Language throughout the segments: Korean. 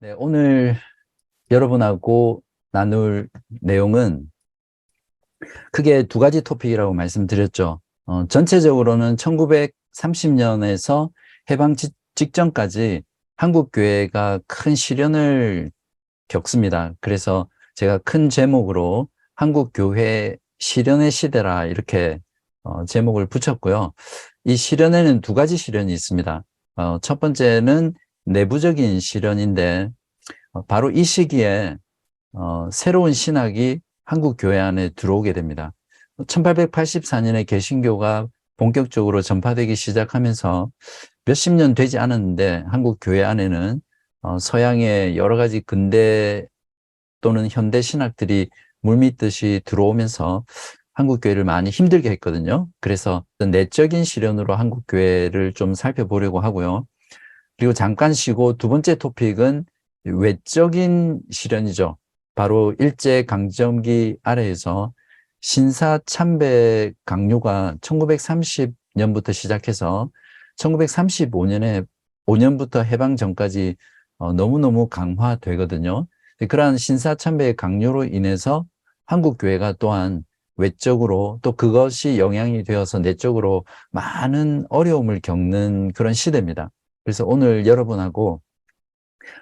네, 오늘 여러분하고 나눌 내용은 크게 두 가지 토픽이라고 말씀드렸죠. 전체적으로는 1930년에서 해방 직전까지 한국 교회가 큰 시련을 겪습니다. 그래서 제가 큰 제목으로 한국 교회 시련의 시대라 이렇게 제목을 붙였고요. 이 시련에는 두 가지 시련이 있습니다. 첫 번째는 내부적인 시련인데 바로 이 시기에 새로운 신학이 한국 교회 안에 들어오게 됩니다. 1884년에 개신교가 본격적으로 전파되기 시작하면서 몇십 년 되지 않았는데 한국 교회 안에는 서양의 여러 가지 근대 또는 현대 신학들이 물밀듯이 들어오면서 한국 교회를 많이 힘들게 했거든요. 그래서 내적인 시련으로 한국 교회를 좀 살펴보려고 하고요. 그리고 잠깐 쉬고 두 번째 토픽은 외적인 시련이죠. 바로 일제강점기 아래에서 신사참배 강요가 1930년부터 시작해서 1935년에 5년부터 해방 전까지 너무너무 강화되거든요. 그러한 신사참배의 강요로 인해서 한국 교회가 또한 외적으로 또 그것이 영향이 되어서 내적으로 많은 어려움을 겪는 그런 시대입니다. 그래서 오늘 여러분하고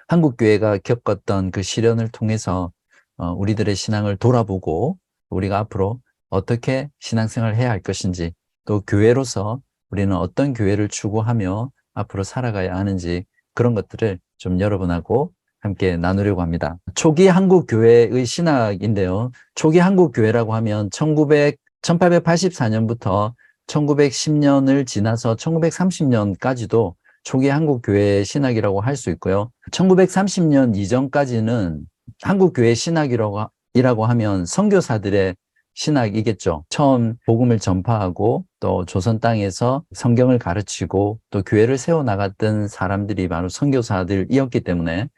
한국교회가 겪었던 그 시련을 통해서 우리들의 신앙을 돌아보고 우리가 앞으로 어떻게 신앙생활을 해야 할 것인지 또 교회로서 우리는 어떤 교회를 추구하며 앞으로 살아가야 하는지 그런 것들을 좀 여러분하고 함께 나누려고 합니다. 초기 한국교회의 신학인데요. 초기 한국교회라고 하면 1884년부터 1910년을 지나서 1930년까지도 초기 한국교회 신학이라고 할 수 있고요. 1930년 이전까지는 한국교회 신학이라고 하면 선교사들의 신학이겠죠. 처음 복음을 전파하고 또 조선 땅에서 성경을 가르치고 또 교회를 세워나갔던 사람들이 바로 선교사들이었기 때문에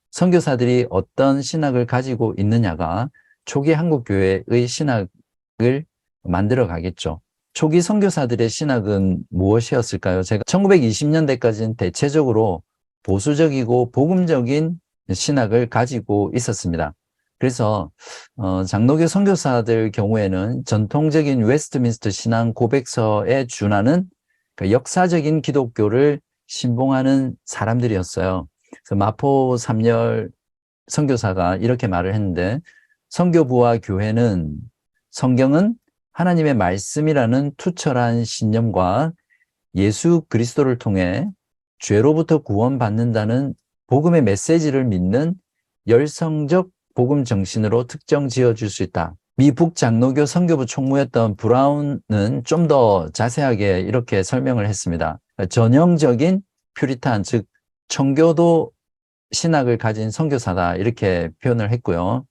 선교사들이 어떤 신학을 가지고 있느냐가 초기 한국교회의 신학을 만들어 가겠죠. 초기 선교사들의 신학은 무엇이었을까요? 제가 1920년대까지는 대체적으로 보수적이고 복음적인 신학을 가지고 있었습니다. 그래서 장로교 선교사들 경우에는 전통적인 웨스트민스터 신앙 고백서에 준하는 그 역사적인 기독교를 신봉하는 사람들이었어요. 그래서 마포 삼열 선교사가 이렇게 말을 했는데 선교부와 교회는 성경은 하나님의 말씀이라는 투철한 신념과 예수 그리스도를 통해 죄로부터 구원받는다는 복음의 메시지를 믿는 열성적 복음 정신으로 특정 지어줄 수 있다. 미 북장로교 선교부 총무였던 브라운은 좀 더 자세하게 이렇게 설명을 했습니다. 전형적인 퓨리탄, 즉 청교도 신학을 가진 선교사다 이렇게 표현을 했고요.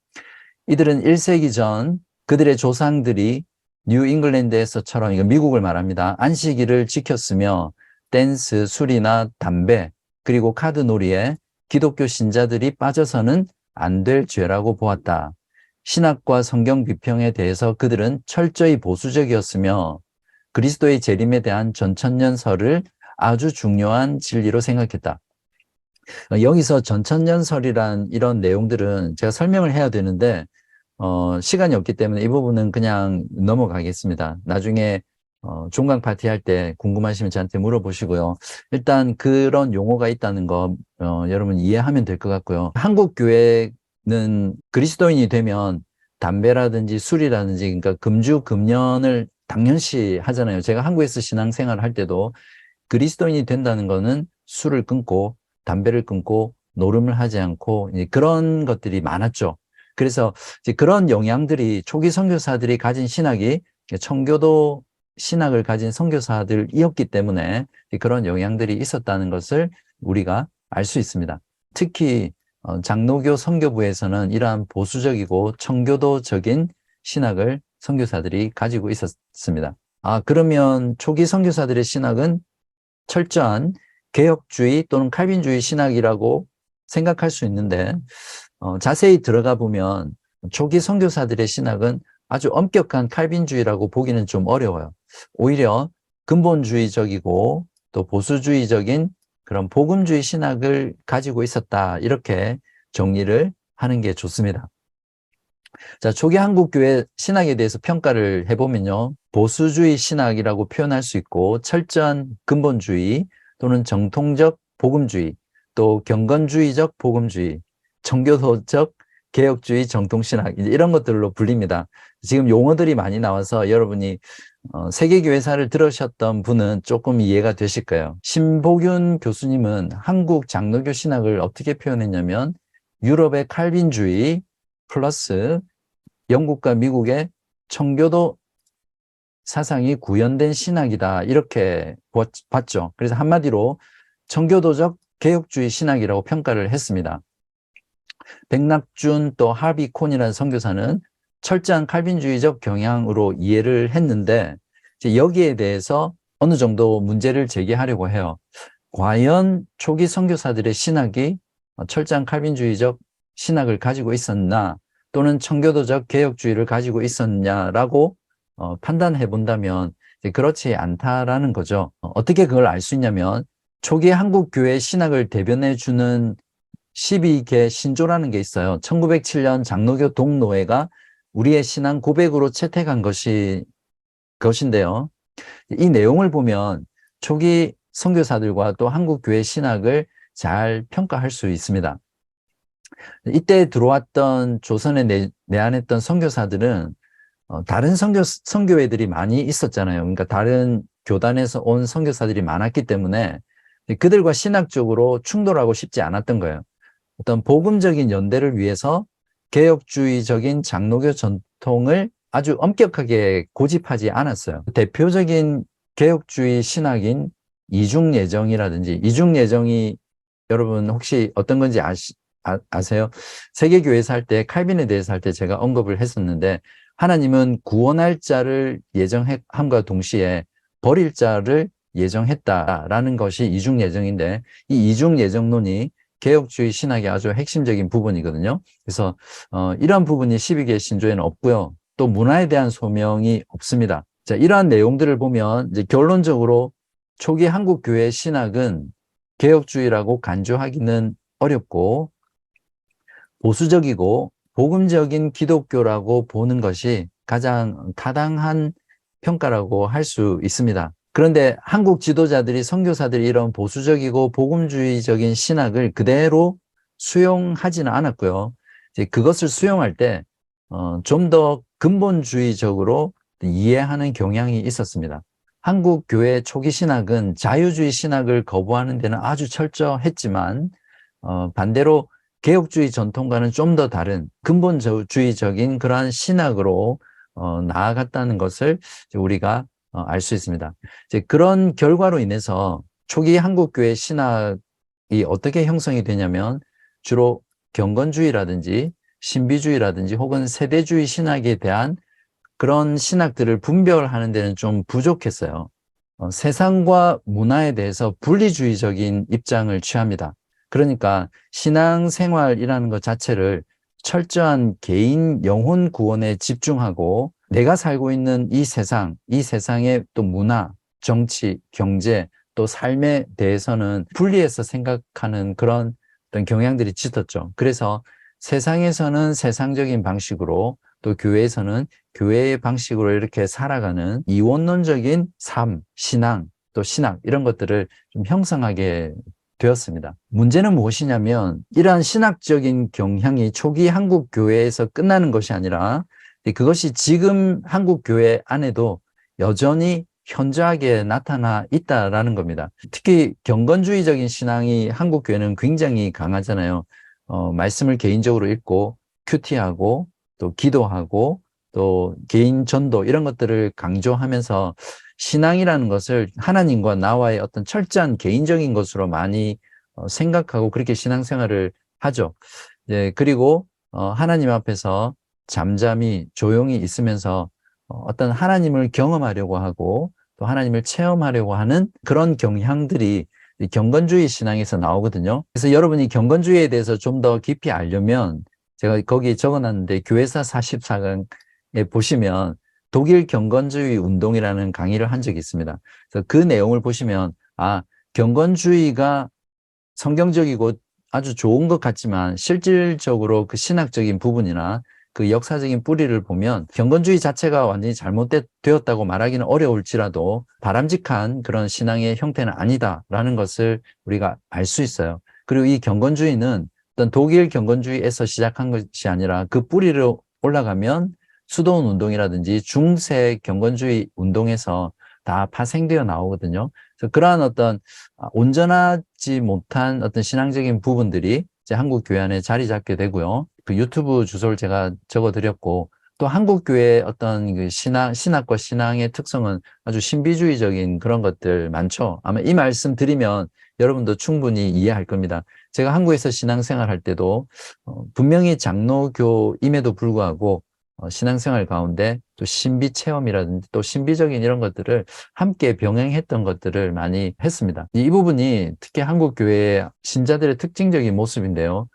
이들은 1세기 전 그들의 조상들이 뉴 잉글랜드에서처럼, 이거 미국을 말합니다. 안식일을 지켰으며 댄스, 술이나 담배, 그리고 카드놀이에 기독교 신자들이 빠져서는 안 될 죄라고 보았다. 신학과 성경 비평에 대해서 그들은 철저히 보수적이었으며 그리스도의 재림에 대한 전천년설을 아주 중요한 진리로 생각했다. 여기서 전천년설이란 이런 내용들은 제가 설명을 해야 되는데 시간이 없기 때문에 이 부분은 그냥 넘어가겠습니다. 나중에 종강 파티 할 때 궁금하시면 저한테 물어보시고요. 일단 그런 용어가 있다는 거 여러분 이해하면 될 것 같고요. 한국 교회는 그리스도인이 되면 담배라든지 술이라든지 그러니까 금주 금연을 당연시 하잖아요. 제가 한국에서 신앙생활을 할 때도 그리스도인이 된다는 거는 술을 끊고 담배를 끊고 노름을 하지 않고 그런 것들이 많았죠. 그래서 이제 그런 영향들이 초기 선교사들이 가진 신학이 청교도 신학을 가진 선교사들이었기 때문에 그런 영향들이 있었다는 것을 우리가 알 수 있습니다. 특히 장로교 선교부에서는 이러한 보수적이고 청교도적인 신학을 선교사들이 가지고 있었습니다. 그러면 초기 선교사들의 신학은 철저한 개혁주의 또는 칼빈주의 신학이라고 생각할 수 있는데 자세히 들어가 보면 초기 선교사들의 신학은 아주 엄격한 칼빈주의라고 보기는 좀 어려워요. 오히려 근본주의적이고 또 보수주의적인 그런 복음주의 신학을 가지고 있었다. 이렇게 정리를 하는 게 좋습니다. 자, 초기 한국교회 신학에 대해서 평가를 해보면요. 보수주의 신학이라고 표현할 수 있고, 철저한 근본주의 또는 정통적 복음주의, 또 경건주의적 복음주의, 청교도적 개혁주의 정통신학, 이런 것들로 불립니다. 지금 용어들이 많이 나와서 여러분이 세계교회사를 들으셨던 분은 조금 이해가 되실 거예요. 신보균 교수님은 한국 장로교 신학을 어떻게 표현했냐면, 유럽의 칼빈주의 플러스 영국과 미국의 청교도 사상이 구현된 신학이다. 이렇게 봤죠. 그래서 한마디로 청교도적 개혁주의 신학이라고 평가를 했습니다. 백낙준 또 하비 콘이라는 선교사는 철저한 칼빈주의적 경향으로 이해를 했는데, 이제 여기에 대해서 어느 정도 문제를 제기하려고 해요. 과연 초기 선교사들의 신학이 철저한 칼빈주의적 신학을 가지고 있었나, 또는 청교도적 개혁주의를 가지고 있었냐라고 판단해 본다면 그렇지 않다라는 거죠. 어떻게 그걸 알 수 있냐면, 초기 한국 교회 신학을 대변해 주는 12개 신조라는 게 있어요. 1907년 장로교 동노회가 우리의 신앙 고백으로 채택한 것인데요. 이 내용을 보면 초기 선교사들과 또 한국 교회 신학을 잘 평가할 수 있습니다. 이때 들어왔던 조선에 내한했던 선교사들은 다른 선교회들이 많이 있었잖아요. 그러니까 다른 교단에서 온 선교사들이 많았기 때문에 그들과 신학적으로 충돌하고 싶지 않았던 거예요. 어떤 복음적인 연대를 위해서 개혁주의적인 장로교 전통을 아주 엄격하게 고집하지 않았어요. 대표적인 개혁주의 신학인 이중예정이라든지, 이중예정이 여러분 혹시 어떤 건지 아세요? 세계교회에서 할 때, 칼빈에 대해서 할 때 제가 언급을 했었는데, 하나님은 구원할 자를 예정함과 동시에 버릴 자를 예정했다라는 것이 이중예정인데, 이 이중예정론이 개혁주의 신학의 아주 핵심적인 부분이거든요. 그래서 이러한 부분이 12개 신조에는 없고요. 또 문화에 대한 소명이 없습니다. 자, 이러한 내용들을 보면 이제 결론적으로 초기 한국 교회 신학은 개혁주의라고 간주하기는 어렵고, 보수적이고 복음적인 기독교라고 보는 것이 가장 타당한 평가라고 할 수 있습니다. 그런데 한국 지도자들이, 선교사들이 이런 보수적이고 복음주의적인 신학을 그대로 수용하지는 않았고요. 이제 그것을 수용할 때 좀 더 근본주의적으로 이해하는 경향이 있었습니다. 한국 교회 초기 신학은 자유주의 신학을 거부하는 데는 아주 철저했지만, 반대로 개혁주의 전통과는 좀 더 다른 근본주의적인 그러한 신학으로 나아갔다는 것을 우리가 알 수 있습니다. 이제 그런 결과로 인해서 초기 한국교회 신학이 어떻게 형성이 되냐면, 주로 경건주의라든지 신비주의라든지 혹은 세대주의 신학에 대한 그런 신학들을 분별하는 데는 좀 부족했어요. 세상과 문화에 대해서 분리주의적인 입장을 취합니다. 그러니까 신앙생활이라는 것 자체를 철저한 개인 영혼 구원에 집중하고, 내가 살고 있는 이 세상의 또 문화, 정치, 경제, 또 삶에 대해서는 분리해서 생각하는 그런 어떤 경향들이 짙었죠. 그래서 세상에서는 세상적인 방식으로, 또 교회에서는 교회의 방식으로 이렇게 살아가는 이원론적인 삶, 신앙, 또 신학, 이런 것들을 좀 형성하게 되었습니다. 문제는 무엇이냐면, 이러한 신학적인 경향이 초기 한국 교회에서 끝나는 것이 아니라 그것이 지금 한국 교회 안에도 여전히 현저하게 나타나 있다라는 겁니다. 특히 경건주의적인 신앙이 한국 교회는 굉장히 강하잖아요. 말씀을 개인적으로 읽고 큐티하고 또 기도하고 또 개인 전도, 이런 것들을 강조하면서 신앙이라는 것을 하나님과 나와의 어떤 철저한 개인적인 것으로 많이 생각하고 그렇게 신앙생활을 하죠. 예, 그리고 하나님 앞에서 잠잠히 조용히 있으면서 어떤 하나님을 경험하려고 하고 또 하나님을 체험하려고 하는 그런 경향들이 경건주의 신앙에서 나오거든요. 그래서 여러분이 경건주의에 대해서 좀 더 깊이 알려면, 제가 거기 적어놨는데 교회사 44강에 보시면 독일 경건주의 운동이라는 강의를 한 적이 있습니다. 그래서 그 내용을 보시면, 경건주의가 성경적이고 아주 좋은 것 같지만 실질적으로 그 신학적인 부분이나 그 역사적인 뿌리를 보면 경건주의 자체가 완전히 잘못되었다고 말하기는 어려울지라도 바람직한 그런 신앙의 형태는 아니다라는 것을 우리가 알 수 있어요. 그리고 이 경건주의는 어떤 독일 경건주의에서 시작한 것이 아니라 그 뿌리를 올라가면 수도원 운동이라든지 중세 경건주의 운동에서 다 파생되어 나오거든요. 그래서 그러한 어떤 온전하지 못한 어떤 신앙적인 부분들이 이제 한국 교회 안에 자리 잡게 되고요. 그 유튜브 주소를 제가 적어드렸고, 또 한국 교회의 어떤 그 신학과 신앙의 특성은 아주 신비주의적인 그런 것들 많죠. 아마 이 말씀 드리면 여러분도 충분히 이해할 겁니다. 제가 한국에서 신앙생활 할 때도 분명히 장로교임에도 불구하고 신앙생활 가운데 또 신비 체험이라든지 또 신비적인 이런 것들을 함께 병행했던 것들을 많이 했습니다. 이 부분이 특히 한국 교회의 신자들의 특징적인 모습인데요.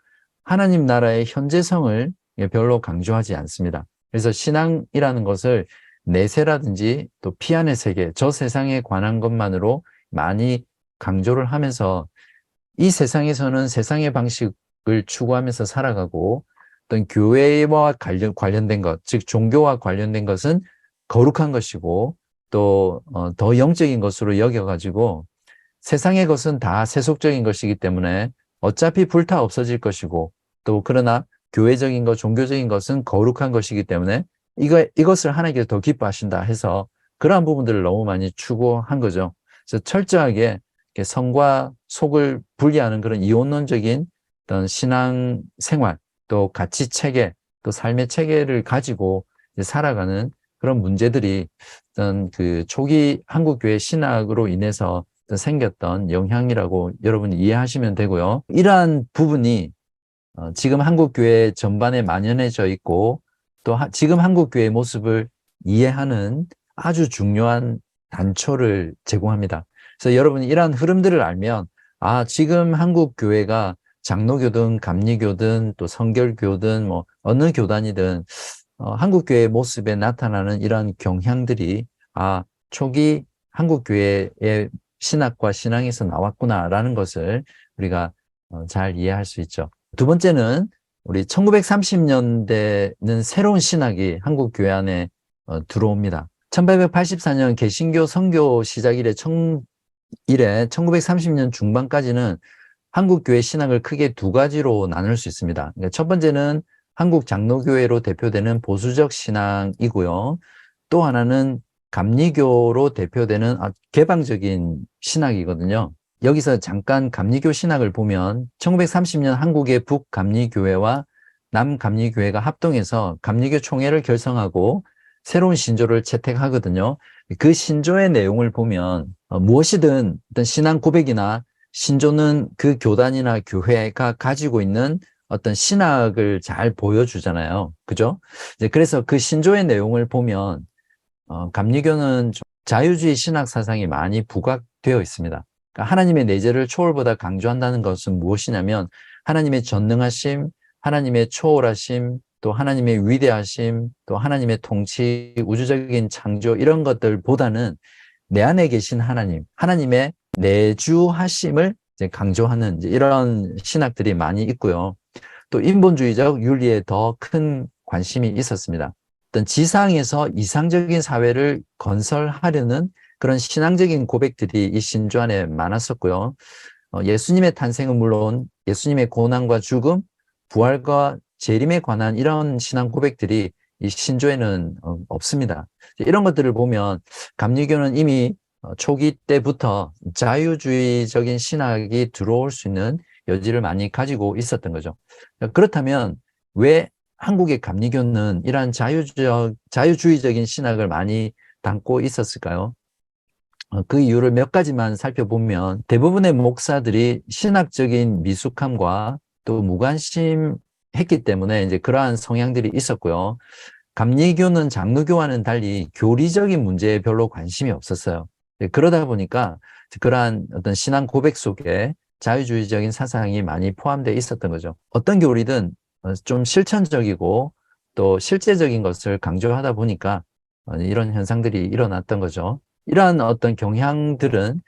하나님 나라의 현재성을 별로 강조하지 않습니다. 그래서 신앙이라는 것을 내세라든지 또 피안의 세계, 저 세상에 관한 것만으로 많이 강조를 하면서 이 세상에서는 세상의 방식을 추구하면서 살아가고 어떤 교회와 관련된 것, 즉 종교와 관련된 것은 거룩한 것이고 또 더 영적인 것으로 여겨가지고 세상의 것은 다 세속적인 것이기 때문에 어차피 불타 없어질 것이고 또 그러나 교회적인 것, 종교적인 것은 거룩한 것이기 때문에 이것을 하나님께서 더 기뻐하신다 해서 그러한 부분들을 너무 많이 추구한 거죠. 그래서 철저하게 성과 속을 분리하는 그런 이원론적인 어떤 신앙 생활, 또 가치 체계, 또 삶의 체계를 가지고 살아가는 그런 문제들이 어떤 그 초기 한국교회 신학으로 인해서 생겼던 영향이라고 여러분이 이해하시면 되고요. 이러한 부분이 지금 한국교회 전반에 만연해져 있고 또 지금 한국교회의 모습을 이해하는 아주 중요한 단초를 제공합니다. 그래서 여러분이 이러한 흐름들을 알면 지금 한국교회가 장로교든 감리교든 또 성결교든 뭐 어느 교단이든 한국교회의 모습에 나타나는 이러한 경향들이 초기 한국교회의 신학과 신앙에서 나왔구나라는 것을 우리가 잘 이해할 수 있죠. 두 번째는 우리 1930년대는 새로운 신학이 한국 교회 안에 들어옵니다. 1884년 개신교 선교 시작 이래 1930년 중반까지는 한국 교회 신학을 크게 두 가지로 나눌 수 있습니다. 그러니까 첫 번째는 한국 장로교회로 대표되는 보수적 신앙이고요. 또 하나는 감리교로 대표되는 개방적인 신학이거든요. 여기서 잠깐 감리교 신학을 보면 1930년 한국의 북감리교회와 남감리교회가 합동해서 감리교 총회를 결성하고 새로운 신조를 채택하거든요. 그 신조의 내용을 보면 무엇이든 어떤 신앙 고백이나 신조는 그 교단이나 교회가 가지고 있는 어떤 신학을 잘 보여주잖아요. 그죠? 그래서 그 신조의 내용을 보면 감리교는 자유주의 신학 사상이 많이 부각되어 있습니다. 그러니까 하나님의 내재를 초월보다 강조한다는 것은 무엇이냐면 하나님의 전능하심, 하나님의 초월하심, 또 하나님의 위대하심, 또 하나님의 통치, 우주적인 창조 이런 것들보다는 내 안에 계신 하나님, 하나님의 내주하심을 이제 강조하는 이런 신학들이 많이 있고요. 또 인본주의적 윤리에 더 큰 관심이 있었습니다. 어떤 지상에서 이상적인 사회를 건설하려는 그런 신앙적인 고백들이 이 신조 안에 많았었고요. 예수님의 탄생은 물론 예수님의 고난과 죽음, 부활과 재림에 관한 이런 신앙 고백들이 이 신조에는 없습니다. 이런 것들을 보면 감리교는 이미 초기 때부터 자유주의적인 신학이 들어올 수 있는 여지를 많이 가지고 있었던 거죠. 그렇다면 왜 한국의 감리교는 이러한 자유주의적인 신학을 많이 담고 있었을까요? 그 이유를 몇 가지만 살펴보면 대부분의 목사들이 신학적인 미숙함과 또 무관심했기 때문에 이제 그러한 성향들이 있었고요. 감리교는 장로교와는 달리 교리적인 문제에 별로 관심이 없었어요. 그러다 보니까 그러한 어떤 신앙 고백 속에 자유주의적인 사상이 많이 포함되어 있었던 거죠. 어떤 교리든 좀 실천적이고 또 실제적인 것을 강조하다 보니까 이런 현상들이 일어났던 거죠. 이러한 어떤 경향들은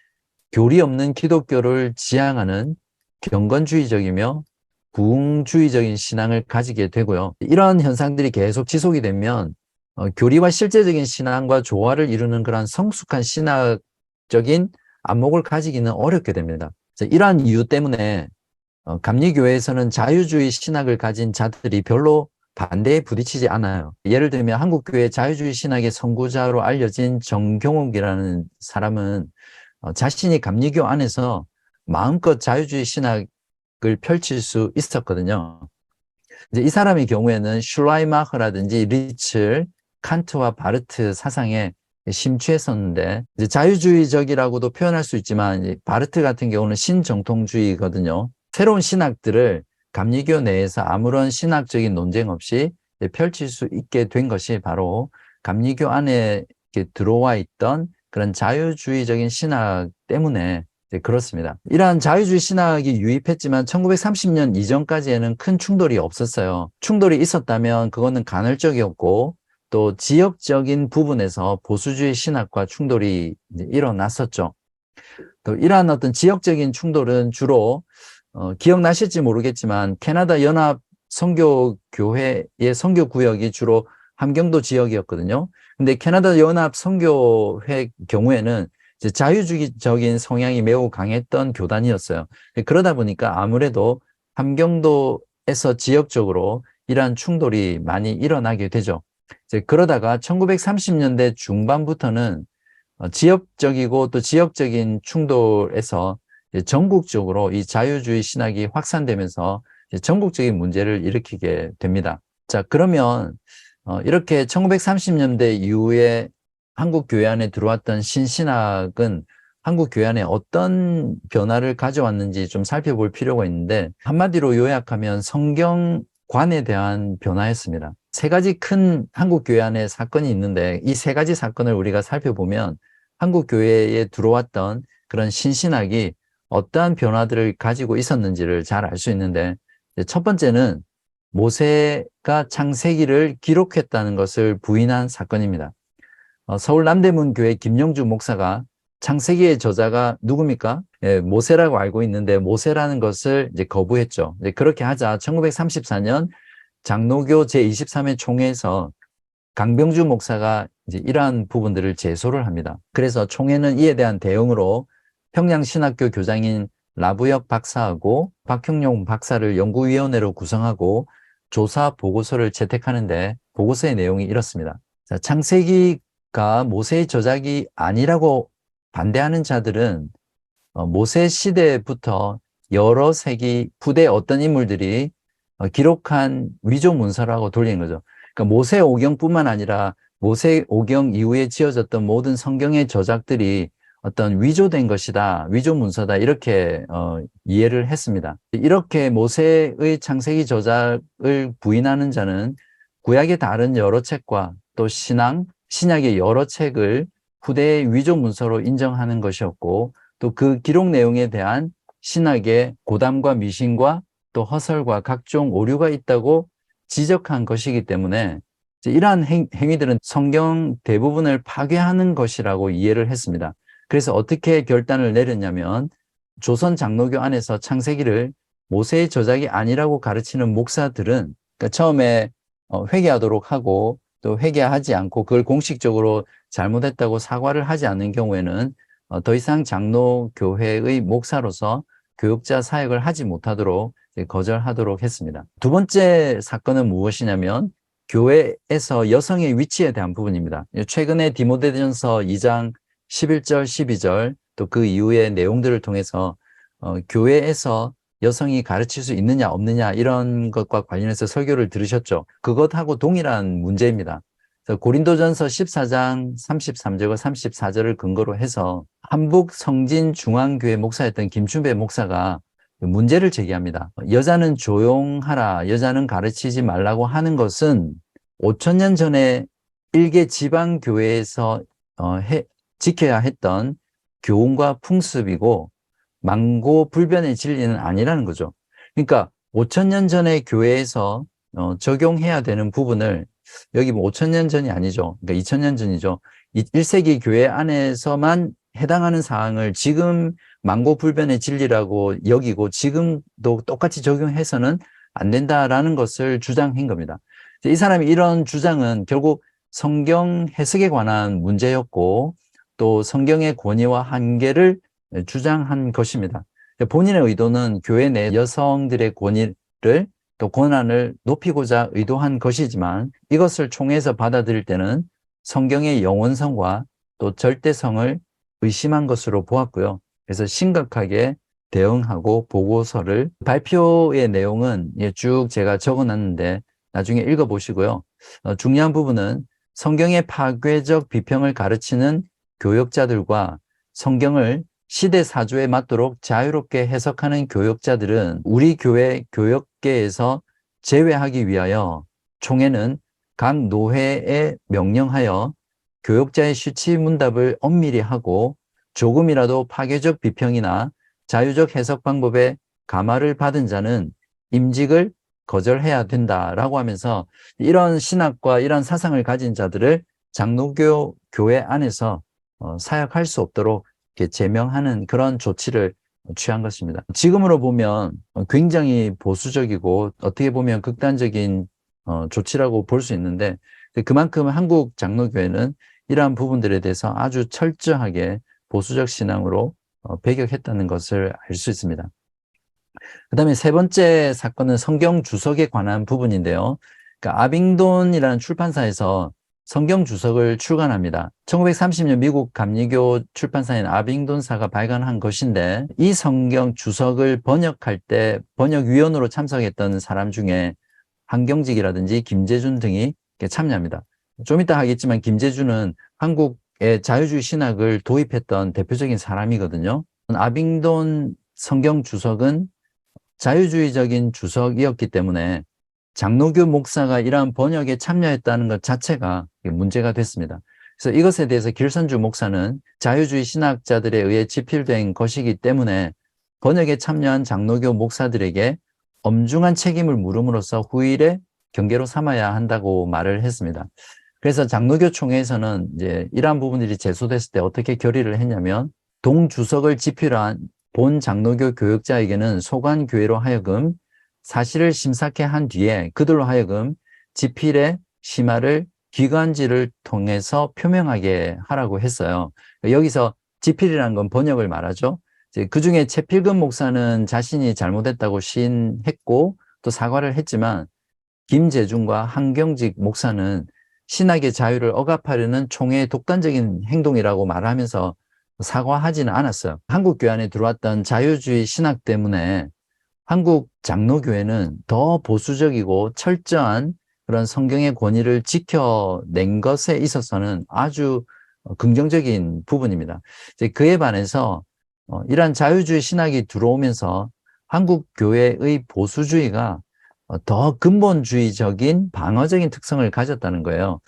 교리 없는 기독교를 지향하는 경건주의적이며 부흥주의적인 신앙을 가지게 되고요. 이런 현상들이 계속 지속이 되면 교리와 실제적인 신앙과 조화를 이루는 그런 성숙한 신학적인 안목을 가지기는 어렵게 됩니다. 이러한 이유 때문에 감리교회에서는 자유주의 신학을 가진 자들이 별로 반대에 부딪히지 않아요. 예를 들면 한국교회 자유주의 신학의 선구자로 알려진 정경옥이라는 사람은 자신이 감리교 안에서 마음껏 자유주의 신학을 펼칠 수 있었거든요. 이제 이 사람의 경우에는 슐라이마흐라든지 리츠, 칸트와 바르트 사상에 심취했었는데, 이제 자유주의적이라고도 표현할 수 있지만 이제 바르트 같은 경우는 신정통주의거든요. 새로운 신학들을 감리교 내에서 아무런 신학적인 논쟁 없이 펼칠 수 있게 된 것이 바로 감리교 안에 들어와 있던 그런 자유주의적인 신학 때문에 그렇습니다. 이러한 자유주의 신학이 유입했지만 1930년 이전까지에는 큰 충돌이 없었어요. 충돌이 있었다면 그거는 간헐적이었고 또 지역적인 부분에서 보수주의 신학과 충돌이 일어났었죠. 또 이러한 어떤 지역적인 충돌은 주로 기억나실지 모르겠지만 캐나다 연합 선교교회의 선교구역이 주로 함경도 지역이었거든요. 근데 캐나다 연합 선교회 경우에는 이제 자유주의적인 성향이 매우 강했던 교단이었어요. 그러다 보니까 아무래도 함경도에서 지역적으로 이러한 충돌이 많이 일어나게 되죠. 이제 그러다가 1930년대 중반부터는 지역적이고 또 지역적인 충돌에서 전국적으로 이 자유주의 신학이 확산되면서 전국적인 문제를 일으키게 됩니다. 자, 그러면 이렇게 1930년대 이후에 한국 교회 안에 들어왔던 신신학은 한국 교회 안에 어떤 변화를 가져왔는지 좀 살펴볼 필요가 있는데, 한마디로 요약하면 성경관에 대한 변화였습니다. 세 가지 큰 한국 교회 안에 사건이 있는데 이 세 가지 사건을 우리가 살펴보면 한국 교회에 들어왔던 그런 신신학이 어떠한 변화들을 가지고 있었는지를 잘 알 수 있는데, 첫 번째는 모세가 창세기를 기록했다는 것을 부인한 사건입니다. 서울 남대문 교회 김영주 목사가 창세기의 저자가 누굽니까? 예, 모세라고 알고 있는데 모세라는 것을 이제 거부했죠. 이제 그렇게 하자 1934년 장로교 제23회 총회에서 강병주 목사가 이제 이러한 부분들을 제소를 합니다. 그래서 총회는 이에 대한 대응으로 평양신학교 교장인 라부역 박사하고 박형용 박사를 연구위원회로 구성하고 조사 보고서를 채택하는데 보고서의 내용이 이렇습니다. 자, 창세기가 모세의 저작이 아니라고 반대하는 자들은 모세 시대부터 여러 세기 후대 어떤 인물들이 기록한 위조 문서라고 돌리는 거죠. 그러니까 모세 오경뿐만 아니라 모세 오경 이후에 지어졌던 모든 성경의 저작들이 어떤 위조된 것이다, 위조 문서다 이렇게 이해를 했습니다. 이렇게 모세의 창세기 저작을 부인하는 자는 구약의 다른 여러 책과 또 신약의 여러 책을 후대의 위조 문서로 인정하는 것이었고, 또 그 기록 내용에 대한 신학의 고담과 미신과 또 허설과 각종 오류가 있다고 지적한 것이기 때문에 이러한 행위들은 성경 대부분을 파괴하는 것이라고 이해를 했습니다. 그래서 어떻게 결단을 내렸냐면 조선 장로교 안에서 창세기를 모세의 저작이 아니라고 가르치는 목사들은 그러니까 처음에 회개하도록 하고 또 회개하지 않고 그걸 공식적으로 잘못했다고 사과를 하지 않는 경우에는 더 이상 장로교회의 목사로서 교육자 사역을 하지 못하도록 거절하도록 했습니다. 두 번째 사건은 무엇이냐면 교회에서 여성의 위치에 대한 부분입니다. 최근에 디모데전서 2장 11절, 12절 또 그 이후의 내용들을 통해서 교회에서 여성이 가르칠 수 있느냐 없느냐 이런 것과 관련해서 설교를 들으셨죠. 그것하고 동일한 문제입니다. 고린도전서 14장 33절과 34절을 근거로 해서 한북 성진중앙교회 목사였던 김춘배 목사가 문제를 제기합니다. 여자는 조용하라, 여자는 가르치지 말라고 하는 것은 5,000년 전에 일개 지방교회에서 지켜야 했던 교훈과 풍습이고 망고불변의 진리는 아니라는 거죠. 그러니까 5,000년 전에 교회에서 적용해야 되는 부분을 여기 뭐 5,000년 전이 아니죠. 그러니까 2,000년 전이죠. 1세기 교회 안에서만 해당하는 사항을 지금 망고불변의 진리라고 여기고 지금도 똑같이 적용해서는 안 된다라는 것을 주장한 겁니다. 이 사람이 이런 주장은 결국 성경 해석에 관한 문제였고 또 성경의 권위와 한계를 주장한 것입니다. 본인의 의도는 교회 내 여성들의 권위를 또 권한을 높이고자 의도한 것이지만 이것을 총회에서 받아들일 때는 성경의 영원성과 또 절대성을 의심한 것으로 보았고요. 그래서 심각하게 대응하고 보고서를 발표의 내용은 쭉 제가 적어놨는데 나중에 읽어보시고요. 중요한 부분은 성경의 파괴적 비평을 가르치는 교역자들과 성경을 시대 사조에 맞도록 자유롭게 해석하는 교역자들은 우리 교회 교역계에서 제외하기 위하여 총회는 각 노회에 명령하여 교역자의 쉬치 문답을 엄밀히 하고 조금이라도 파괴적 비평이나 자유적 해석 방법에 감화를 받은 자는 임직을 거절해야 된다라고 하면서 이런 신학과 이런 사상을 가진 자들을 장로교 교회 안에서 사역할 수 없도록 이렇게 제명하는 그런 조치를 취한 것입니다. 지금으로 보면 굉장히 보수적이고 어떻게 보면 극단적인 조치라고 볼 수 있는데 그만큼 한국 장로교회는 이러한 부분들에 대해서 아주 철저하게 보수적 신앙으로 배격했다는 것을 알 수 있습니다. 그 다음에 세 번째 사건은 성경 주석에 관한 부분인데요. 그러니까 아빙돈이라는 출판사에서 성경 주석을 출간합니다. 1930년 미국 감리교 출판사인 아빙돈사가 발간한 것인데 이 성경 주석을 번역할 때 번역위원으로 참석했던 사람 중에 한경직이라든지 김재준 등이 참여합니다. 좀 이따 하겠지만 김재준은 한국의 자유주의 신학을 도입했던 대표적인 사람이거든요. 아빙돈 성경 주석은 자유주의적인 주석이었기 때문에 장로교 목사가 이러한 번역에 참여했다는 것 자체가 문제가 됐습니다. 그래서 이것에 대해서 길선주 목사는 자유주의 신학자들에 의해 집필된 것이기 때문에 번역에 참여한 장로교 목사들에게 엄중한 책임을 물음으로써 후일에 경계로 삼아야 한다고 말을 했습니다. 그래서 장로교 총회에서는 이제 이러한 부분들이 제소됐을 때 어떻게 결의를 했냐면 동주석을 집필한 본 장로교 교역자에게는 소관교회로 하여금 사실을 심사케 한 뒤에 그들로 하여금 집필의 심화를 기관지를 통해서 표명하게 하라고 했어요. 여기서 집필이라는 건 번역을 말하죠. 그 중에 최필근 목사는 자신이 잘못했다고 시인했고 또 사과를 했지만 김재준과 한경직 목사는 신학의 자유를 억압하려는 총회의 독단적인 행동이라고 말하면서 사과하지는 않았어요. 한국교회 안에 들어왔던 자유주의 신학 때문에 한국 장로교회는 더 보수적이고 철저한 그런 성경의 권위를 지켜낸 것에 있어서는 아주 긍정적인 부분입니다. 그에 반해서 이러한 자유주의 신학이 들어오면서 한국 교회의 보수주의가 더 근본주의적인 방어적인 특성을 가졌다는 거예요.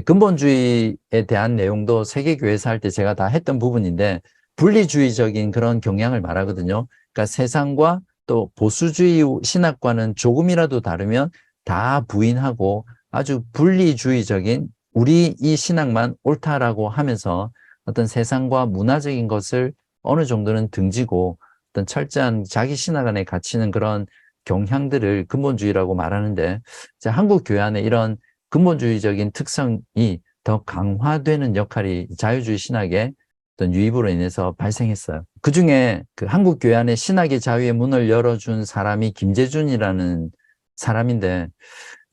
근본주의에 대한 내용도 세계교회사 할 때 제가 다 했던 부분인데 분리주의적인 그런 경향을 말하거든요. 그러니까 세상과 또 보수주의 신학과는 조금이라도 다르면 다 부인하고 아주 분리주의적인 우리 이 신학만 옳다라고 하면서 어떤 세상과 문화적인 것을 어느 정도는 등지고 어떤 철저한 자기 신학 안에 갇히는 그런 경향들을 근본주의라고 말하는데 한국 교회 안에 이런 근본주의적인 특성이 더 강화되는 역할이 자유주의 신학의 어떤 유입으로 인해서 발생했어요. 그중에 그 한국 교회 안에 신학의 자유의 문을 열어준 사람이 김재준이라는 사람인데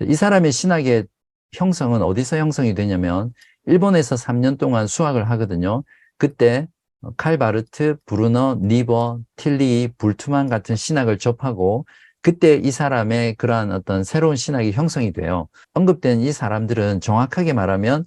이 사람의 신학의 형성은 어디서 형성이 되냐면 일본에서 3년 동안 수학을 하거든요. 그때 칼바르트, 브루너, 니버, 틸리, 불트만 같은 신학을 접하고 그때 이 사람의 그러한 어떤 새로운 신학이 형성이 돼요. 언급된 이 사람들은 정확하게 말하면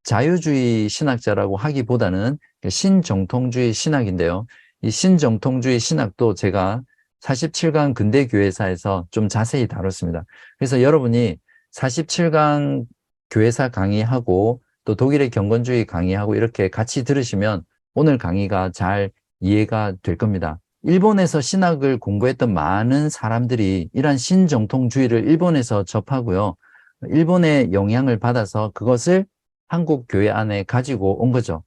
자유주의 신학자라고 하기보다는 신정통주의 신학인데요. 이 신정통주의 신학도 제가 47강 근대교회사에서 좀 자세히 다뤘습니다. 그래서 여러분이 47강 교회사 강의하고 또 독일의 경건주의 강의하고 이렇게 같이 들으시면 오늘 강의가 잘 이해가 될 겁니다. 일본에서 신학을 공부했던 많은 사람들이 이러한 신정통주의를 일본에서 접하고요. 일본의 영향을 받아서 그것을 한국 교회 안에 가지고 온 거죠.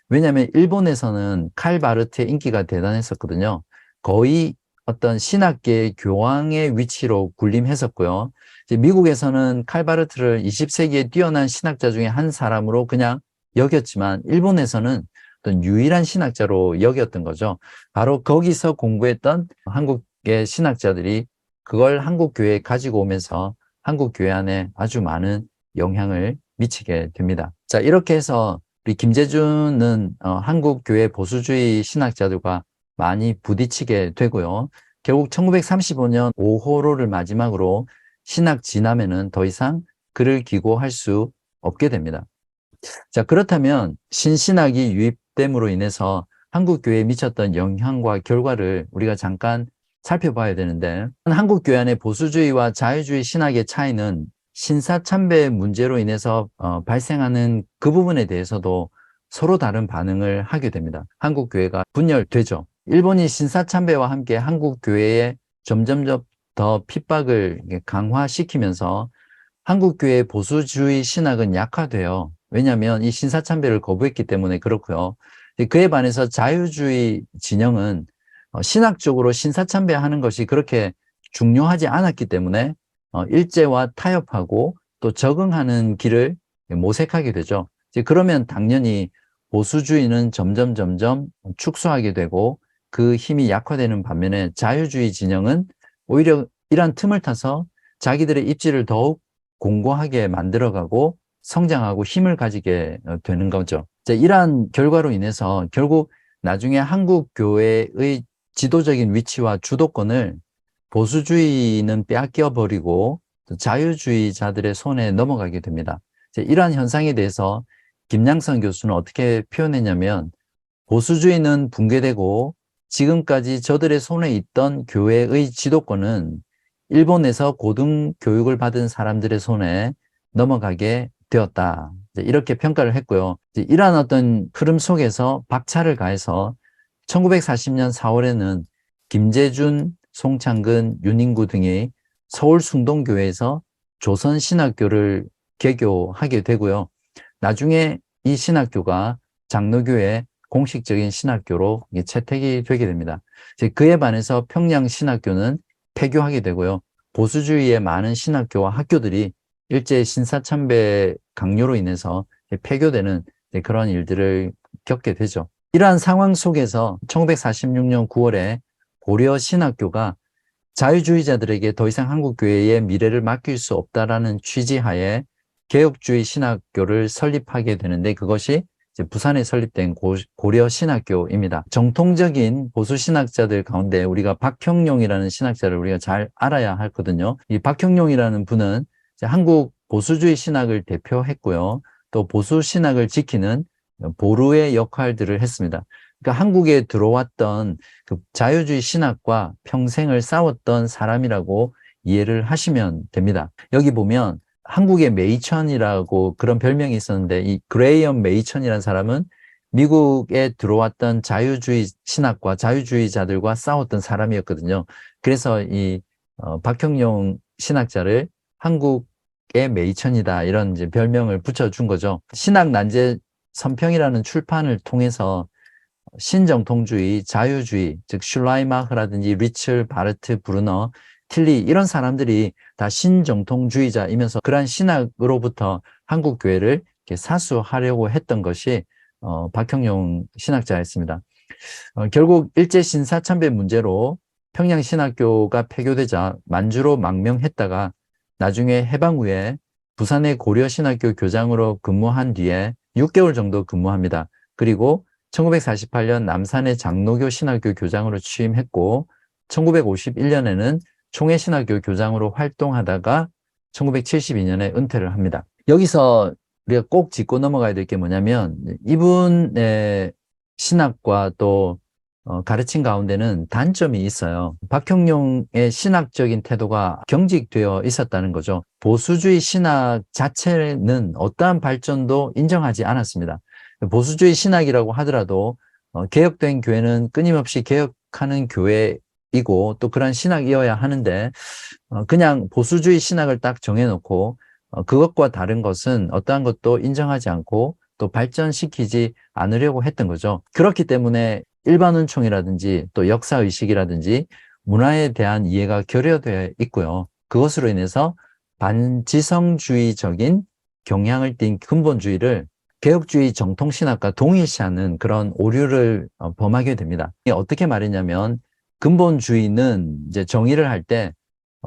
왜냐하면 일본에서는 칼 바르트의 인기가 대단했었거든요. 거의 어떤 신학계의 교황의 위치로 군림했었고요. 이제 미국에서는 칼 바르트를 20세기에 뛰어난 신학자 중에 한 사람으로 그냥 여겼지만 일본에서는 어떤 유일한 신학자로 여겼던 거죠. 바로 거기서 공부했던 한국의 신학자들이 그걸 한국 교회에 가지고 오면서 한국 교회 안에 아주 많은 영향을 미치게 됩니다. 자, 이렇게 해서 우리 김재준은 한국 교회 보수주의 신학자들과 많이 부딪히게 되고요. 결국 1935년 5호로를 마지막으로 신학 진화에는 더 이상 그를 기고할 수 없게 됩니다. 자, 그렇다면 신신학이 유입됨으로 인해서 한국 교회에 미쳤던 영향과 결과를 우리가 잠깐 살펴봐야 되는데, 한국 교회 안의 보수주의와 자유주의 신학의 차이는 신사참배의 문제로 인해서 발생하는 그 부분에 대해서도 서로 다른 반응을 하게 됩니다. 한국 교회가 분열되죠. 일본이 신사참배와 함께 한국 교회에 점점 더 핍박을 강화시키면서 한국 교회의 보수주의 신학은 약화돼요. 왜냐하면 이 신사참배를 거부했기 때문에 그렇고요. 그에 반해서 자유주의 진영은 신학적으로 신사참배하는 것이 그렇게 중요하지 않았기 때문에 일제와 타협하고 또 적응하는 길을 모색하게 되죠. 그러면 당연히 보수주의는 점점 축소하게 되고 그 힘이 약화되는 반면에 자유주의 진영은 오히려 이러한 틈을 타서 자기들의 입지를 더욱 공고하게 만들어가고 성장하고 힘을 가지게 되는 거죠. 이러한 결과로 인해서 결국 나중에 한국 교회의 지도적인 위치와 주도권을 보수주의는 빼앗겨 버리고 자유주의자들의 손에 넘어가게 됩니다. 이러한 현상에 대해서 김양선 교수는 어떻게 표현했냐면, 보수주의는 붕괴되고 지금까지 저들의 손에 있던 교회의 지도권은 일본에서 고등교육을 받은 사람들의 손에 넘어가게 되었다. 이렇게 평가를 했고요. 이러한 어떤 흐름 속에서 박차를 가해서 1940년 4월에는 김재준, 송창근, 윤인구 등이 서울 숭동교회에서 조선신학교를 개교하게 되고요. 나중에 이 신학교가 장로교회 공식적인 신학교로 채택이 되게 됩니다. 그에 반해서 평양신학교는 폐교하게 되고요. 보수주의의 많은 신학교와 학교들이 일제 신사참배 강요로 인해서 폐교되는 그런 일들을 겪게 되죠. 이러한 상황 속에서 1946년 9월에 고려신학교가 자유주의자들에게 더 이상 한국교회의 미래를 맡길 수 없다라는 취지하에 개혁주의 신학교를 설립하게 되는데, 그것이 부산에 설립된 고려신학교입니다. 정통적인 보수신학자들 가운데 우리가 박형룡이라는 신학자를 우리가 잘 알아야 하거든요. 이 박형룡이라는 분은 한국 보수주의 신학을 대표했고요. 또 보수신학을 지키는 보루의 역할들을 했습니다. 그러니까 한국에 들어왔던 그 자유주의 신학과 평생을 싸웠던 사람이라고 이해를 하시면 됩니다. 여기 보면 한국의 메이천이라고 그런 별명이 있었는데, 이 그레이엄 메이천이라는 사람은 미국에 들어왔던 자유주의 신학과 자유주의자들과 싸웠던 사람이었거든요. 그래서 이 박형룡 신학자를 한국의 메이천이다, 이런 이제 별명을 붙여준 거죠. 신학 난제 선평이라는 출판을 통해서 신정통주의, 자유주의, 즉 슐라이마흐라든지 리첼, 바르트, 브루너, 틸리, 이런 사람들이 다 신정통주의자이면서 그러한 신학으로부터 한국 교회를 사수하려고 했던 것이 박형룡 신학자였습니다. 결국 일제 신사참배 문제로 평양신학교가 폐교되자 만주로 망명했다가 나중에 해방 후에 부산의 고려신학교 교장으로 근무한 뒤에 6개월 정도 근무합니다. 그리고 1948년 남산의 장로교 신학교 교장으로 취임했고, 1951년에는 총회신학교 교장으로 활동하다가 1972년에 은퇴를 합니다. 여기서 우리가 꼭 짚고 넘어가야 될 게 뭐냐면, 이분의 신학과 또 가르침 가운데는 단점이 있어요. 박형룡의 신학적인 태도가 경직되어 있었다는 거죠. 보수주의 신학 자체는 어떠한 발전도 인정하지 않았습니다. 보수주의 신학이라고 하더라도 개혁된 교회는 끊임없이 개혁하는 교회이고 또 그런 신학이어야 하는데, 그냥 보수주의 신학을 딱 정해놓고 그것과 다른 것은 어떠한 것도 인정하지 않고 또 발전시키지 않으려고 했던 거죠. 그렇기 때문에 일반운총이라든지 또 역사의식이라든지 문화에 대한 이해가 결여되어 있고요. 그것으로 인해서 반지성주의적인 경향을 띤 근본주의를 개혁주의 정통신학과 동일시하는 그런 오류를 범하게 됩니다. 이게 어떻게 말했냐면 근본주의는 이제 정의를 할 때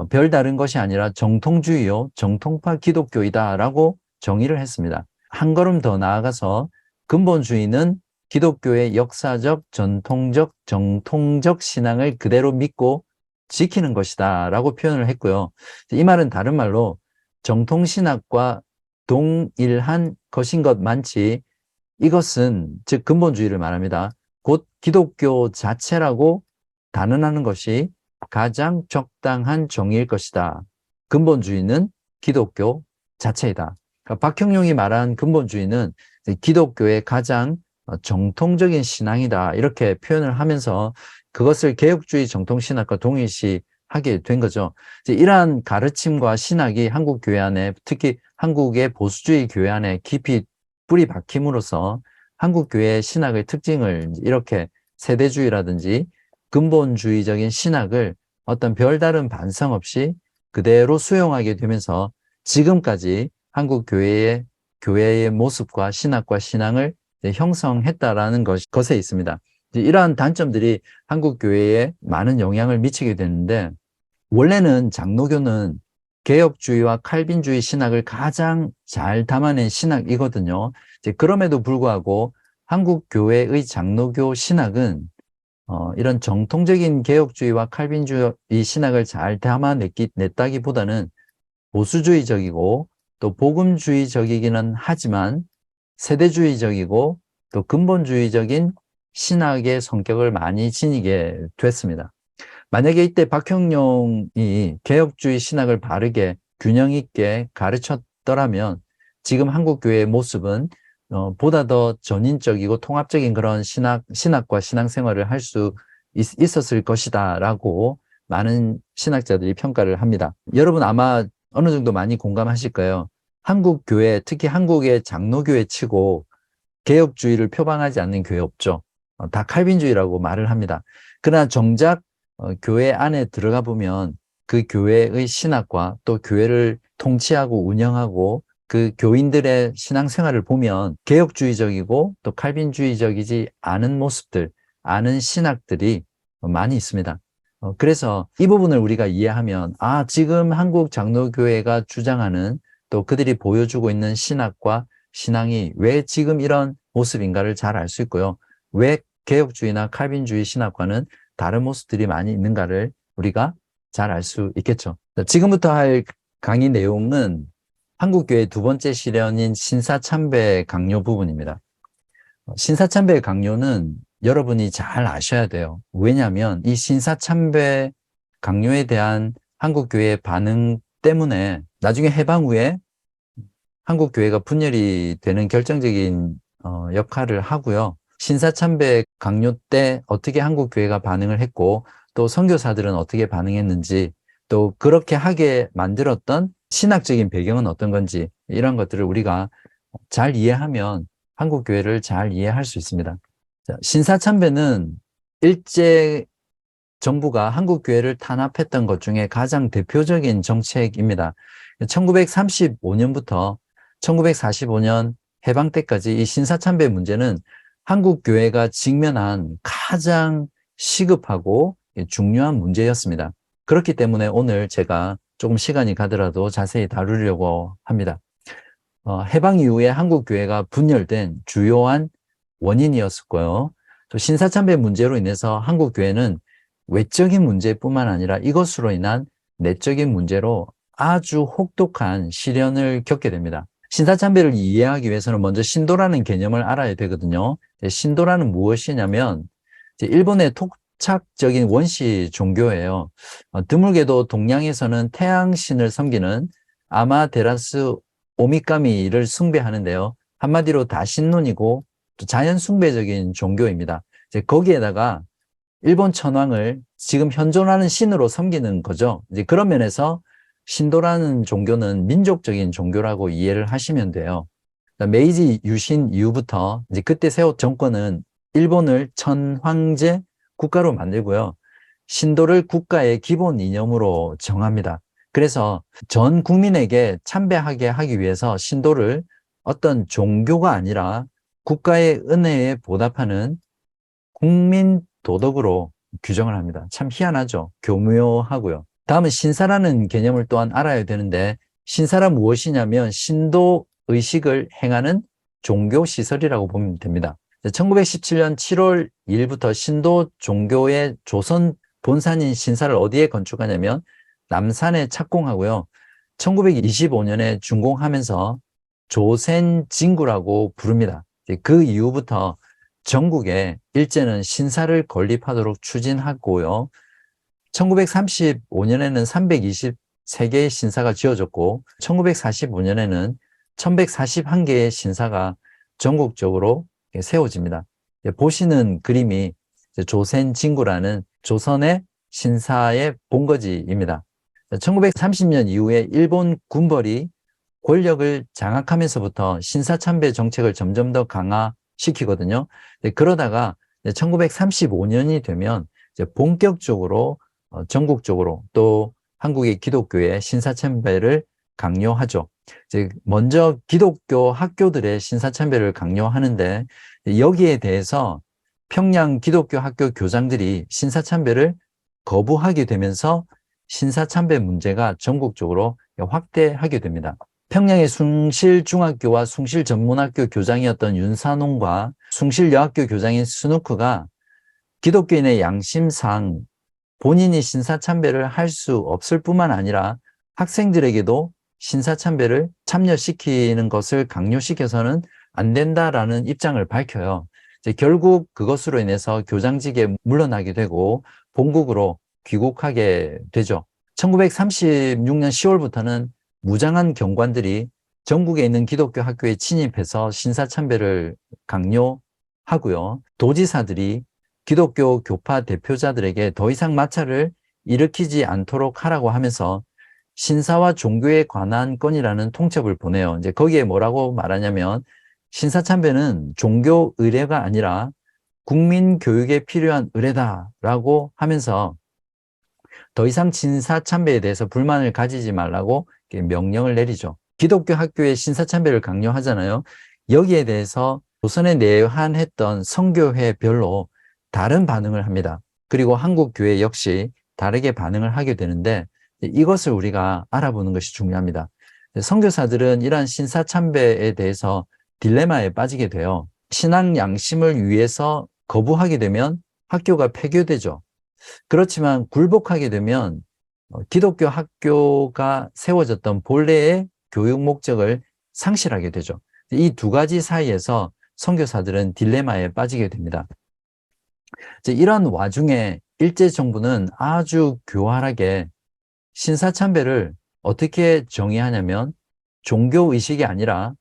별다른 것이 아니라 정통주의요, 정통파 기독교이다라고 정의를 했습니다. 한 걸음 더 나아가서 근본주의는 기독교의 역사적, 전통적, 정통적 신앙을 그대로 믿고 지키는 것이다 라고 표현을 했고요. 이 말은 다른 말로 정통신학과 동일한 것인 것 많지 이것은 즉 근본주의를 말합니다. 곧 기독교 자체라고 단언하는 것이 가장 적당한 정의일 것이다. 근본주의는 기독교 자체이다. 그러니까 박형룡이 말한 근본주의는 기독교의 가장 정통적인 신앙이다. 이렇게 표현을 하면서 그것을 개혁주의 정통신학과 동일시하게 된 거죠. 이러한 가르침과 신학이 한국 교회 안에, 특히 한국의 보수주의 교회 안에 깊이 뿌리 박힘으로써 한국 교회의 신학의 특징을 이렇게 세대주의라든지 근본주의적인 신학을 어떤 별다른 반성 없이 그대로 수용하게 되면서 지금까지 한국 교회의 모습과 신학과 신앙을 형성했다라는 것에 있습니다. 이러한 단점들이 한국 교회에 많은 영향을 미치게 되는데, 원래는 장로교는 개혁주의와 칼빈주의 신학을 가장 잘 담아낸 신학이거든요. 그럼에도 불구하고 한국 교회의 장로교 신학은 이런 정통적인 개혁주의와 칼빈주의 신학을 잘 담아냈다기보다는 보수주의적이고 또 복음주의적이기는 하지만 세대주의적이고 또 근본주의적인 신학의 성격을 많이 지니게 됐습니다. 만약에 이때 박형룡이 개혁주의 신학을 바르게 균형 있게 가르쳤더라면 지금 한국교회의 모습은 보다 더 전인적이고 통합적인 그런 신학과 신앙생활을 할 수 있었을 것이다 라고 많은 신학자들이 평가를 합니다. 여러분 아마 어느 정도 많이 공감하실 거예요. 한국교회, 특히 한국의 장로교회 치고 개혁주의를 표방하지 않는 교회 없죠. 다 칼빈주의라고 말을 합니다. 그러나 정작 교회 안에 들어가 보면 그 교회의 신학과 또 교회를 통치하고 운영하고 그 교인들의 신앙생활을 보면 개혁주의적이고 또 칼빈주의적이지 않은 모습들, 않은 신학들이 많이 있습니다. 그래서 이 부분을 우리가 이해하면 지금 한국 장로교회가 주장하는 또 그들이 보여주고 있는 신학과 신앙이 왜 지금 이런 모습인가를 잘 알 수 있고요. 왜 개혁주의나 칼빈주의 신학과는 다른 모습들이 많이 있는가를 우리가 잘 알 수 있겠죠. 지금부터 할 강의 내용은 한국교회 두 번째 시련인 신사참배 강요 부분입니다. 신사참배 강요는 여러분이 잘 아셔야 돼요. 왜냐하면 이 신사참배 강요에 대한 한국교회의 반응 때문에 나중에 해방 후에 한국교회가 분열이 되는 결정적인 역할을 하고요. 신사참배 강요 때 어떻게 한국교회가 반응을 했고 또 선교사들은 어떻게 반응했는지 또 그렇게 하게 만들었던 신학적인 배경은 어떤 건지 이런 것들을 우리가 잘 이해하면 한국교회를 잘 이해할 수 있습니다. 신사참배는 일제 정부가 한국교회를 탄압했던 것 중에 가장 대표적인 정책입니다. 1935년부터 1945년 해방 때까지 이 신사참배 문제는 한국교회가 직면한 가장 시급하고 중요한 문제였습니다. 그렇기 때문에 오늘 제가 조금 시간이 가더라도 자세히 다루려고 합니다. 해방 이후에 한국교회가 분열된 주요한 원인이었고요. 또 신사참배 문제로 인해서 한국교회는 외적인 문제뿐만 아니라 이것으로 인한 내적인 문제로 아주 혹독한 시련을 겪게 됩니다. 신사참배를 이해하기 위해서는 먼저 신도라는 개념을 알아야 되거든요. 신도라는 무엇이냐면 일본의 토착적인 원시 종교예요. 드물게도 동양에서는 태양신을 섬기는 아마테라스 오미카미를 숭배하는데요. 한마디로 다신론이고 또 자연 숭배적인 종교입니다. 거기에다가 일본 천황을 지금 현존하는 신으로 섬기는 거죠. 그런 면에서 신도라는 종교는 민족적인 종교라고 이해를 하시면 돼요. 메이지 유신 이후부터 이제 그때 세웠 정권은 일본을 천황제 국가로 만들고요. 신도를 국가의 기본 이념으로 정합니다. 그래서 전 국민에게 참배하게 하기 위해서 신도를 어떤 종교가 아니라 국가의 은혜에 보답하는 국민 도덕으로 규정을 합니다. 참 희한하죠. 교묘하고요. 다음은 신사라는 개념을 또한 알아야 되는데, 신사라 무엇이냐면 신도 의식을 행하는 종교시설이라고 보면 됩니다. 1917년 7월 2일부터 신도 종교의 조선 본산인 신사를 어디에 건축하냐면 남산에 착공하고요. 1925년에 준공하면서 조센진구라고 부릅니다. 그 이후부터 전국에 일제는 신사를 건립하도록 추진하고요. 1935년에는 323개의 신사가 지어졌고 1945년에는 1141개의 신사가 전국적으로 세워집니다. 보시는 그림이 조센진구라는 조선의 신사의 본거지입니다. 1930년 이후에 일본 군벌이 권력을 장악하면서부터 신사참배 정책을 점점 더 강화시키거든요. 그러다가 1935년이 되면 본격적으로 전국적으로 또 한국의 기독교의 신사참배를 강요하죠. 먼저 기독교 학교들의 신사참배를 강요하는데 여기에 대해서 평양 기독교 학교 교장들이 신사참배를 거부하게 되면서 신사참배 문제가 전국적으로 확대하게 됩니다. 평양의 숭실중학교와 숭실전문학교 교장이었던 윤산홍과 숭실여학교 교장인 스누크가 기독교인의 양심상 본인이 신사참배를 할 수 없을 뿐만 아니라 학생들에게도 신사참배를 참여시키는 것을 강요시켜서는 안 된다라는 입장을 밝혀요. 결국 그것으로 인해서 교장직에 물러나게 되고 본국으로 귀국하게 되죠. 1936년 10월부터는 무장한 경관들이 전국에 있는 기독교 학교에 침입해서 신사참배를 강요하고요. 도지사들이 기독교 교파 대표자들에게 더 이상 마찰을 일으키지 않도록 하라고 하면서 신사와 종교에 관한 건이라는 통첩을 보내요. 이제 거기에 뭐라고 말하냐면 신사참배는 종교 의례가 아니라 국민 교육에 필요한 의례다라고 하면서 더 이상 신사참배에 대해서 불만을 가지지 말라고 명령을 내리죠. 기독교 학교의 신사참배를 강요하잖아요. 여기에 대해서 조선에 내한했던 선교회별로 다른 반응을 합니다. 그리고 한국교회 역시 다르게 반응을 하게 되는데 이것을 우리가 알아보는 것이 중요합니다. 선교사들은 이러한 신사참배에 대해서 딜레마에 빠지게 돼요. 신앙 양심을 위해서 거부하게 되면 학교가 폐교되죠. 그렇지만 굴복하게 되면 기독교 학교가 세워졌던 본래의 교육 목적을 상실하게 되죠. 이 두 가지 사이에서 선교사들은 딜레마에 빠지게 됩니다. 이런 와중에 일제정부는 아주 교활하게 신사참배를 어떻게 정의하냐면 종교의식이 아니라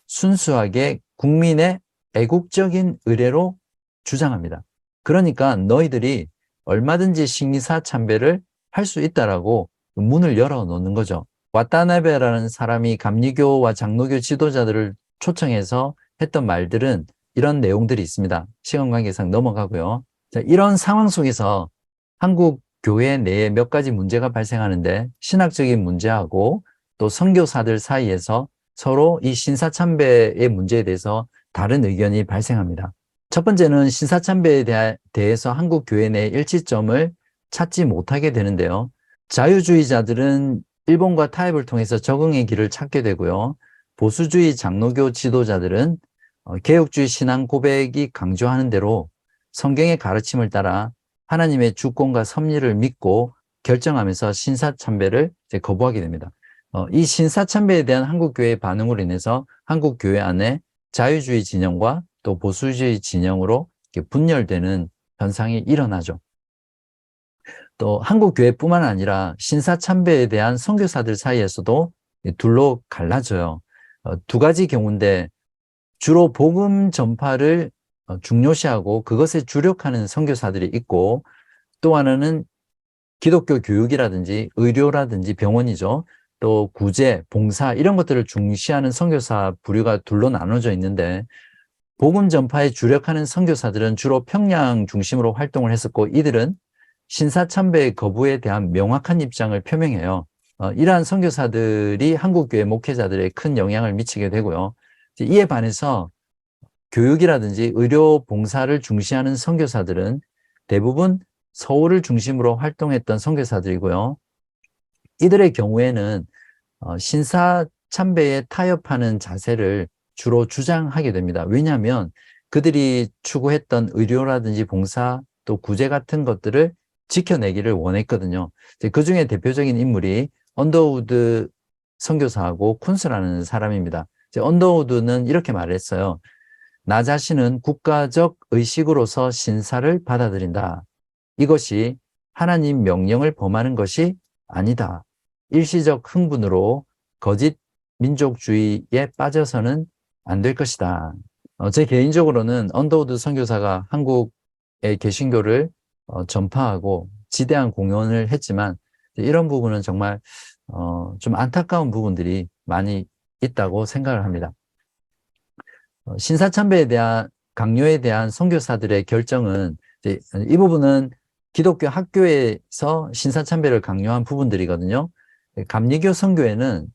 순수하게 국민의 애국적인 의례로 주장합니다. 그러니까 너희들이 얼마든지 신사참배를 할 수 있다라고 문을 열어놓는 거죠. 와타나베라는 사람이 감리교와 장로교 지도자들을 초청해서 했던 말들은 이런 내용들이 있습니다. 시간 관계상 넘어가고요. 자, 이런 상황 속에서 한국 교회 내에 몇 가지 문제가 발생하는데 신학적인 문제하고 또 선교사들 사이에서 서로 이 신사참배의 문제에 대해서 다른 의견이 발생합니다. 첫 번째는 신사참배에 대해서 한국 교회 내 일치점을 찾지 못하게 되는데요. 자유주의자들은 일본과 타협을 통해서 적응의 길을 찾게 되고요. 보수주의 장로교 지도자들은 개혁주의 신앙 고백이 강조하는 대로 성경의 가르침을 따라 하나님의 주권과 섭리를 믿고 결정하면서 신사참배를 거부하게 됩니다. 이 신사참배에 대한 한국교회의 반응으로 인해서 한국교회 안에 자유주의 진영과 또 보수주의 진영으로 분열되는 현상이 일어나죠. 또 한국교회뿐만 아니라 신사참배에 대한 선교사들 사이에서도 둘로 갈라져요. 두 가지 경우인데 주로 복음 전파를 중요시하고 그것에 주력하는 선교사들이 있고 또 하나는 기독교 교육이라든지 의료라든지 병원이죠. 또 구제, 봉사 이런 것들을 중시하는 선교사 부류가 둘로 나눠져 있는데 복음 전파에 주력하는 선교사들은 주로 평양 중심으로 활동을 했었고 이들은 신사참배의 거부에 대한 명확한 입장을 표명해요. 이러한 선교사들이 한국교회 목회자들의 큰 영향을 미치게 되고요. 이에 반해서 교육이라든지 의료 봉사를 중시하는 선교사들은 대부분 서울을 중심으로 활동했던 선교사들이고요. 이들의 경우에는 신사참배에 타협하는 자세를 주로 주장하게 됩니다. 왜냐하면 그들이 추구했던 의료라든지 봉사 또 구제 같은 것들을 지켜내기를 원했거든요. 그 중에 대표적인 인물이 언더우드 선교사하고 쿤스라는 사람입니다. 언더우드는 이렇게 말했어요. 나 자신은 국가적 의식으로서 신사를 받아들인다. 이것이 하나님 명령을 범하는 것이 아니다. 일시적 흥분으로 거짓 민족주의에 빠져서는 안 될 것이다. 제 개인적으로는 언더우드 선교사가 한국의 개신교를 전파하고 지대한 공헌을 했지만 이런 부분은 정말 좀 안타까운 부분들이 많이 있다고 생각을 합니다. 신사참배에 대한 강요에 대한 선교사들의 결정은 이 부분은 기독교 학교에서 신사참배를 강요한 부분들이거든요. 감리교 선교회는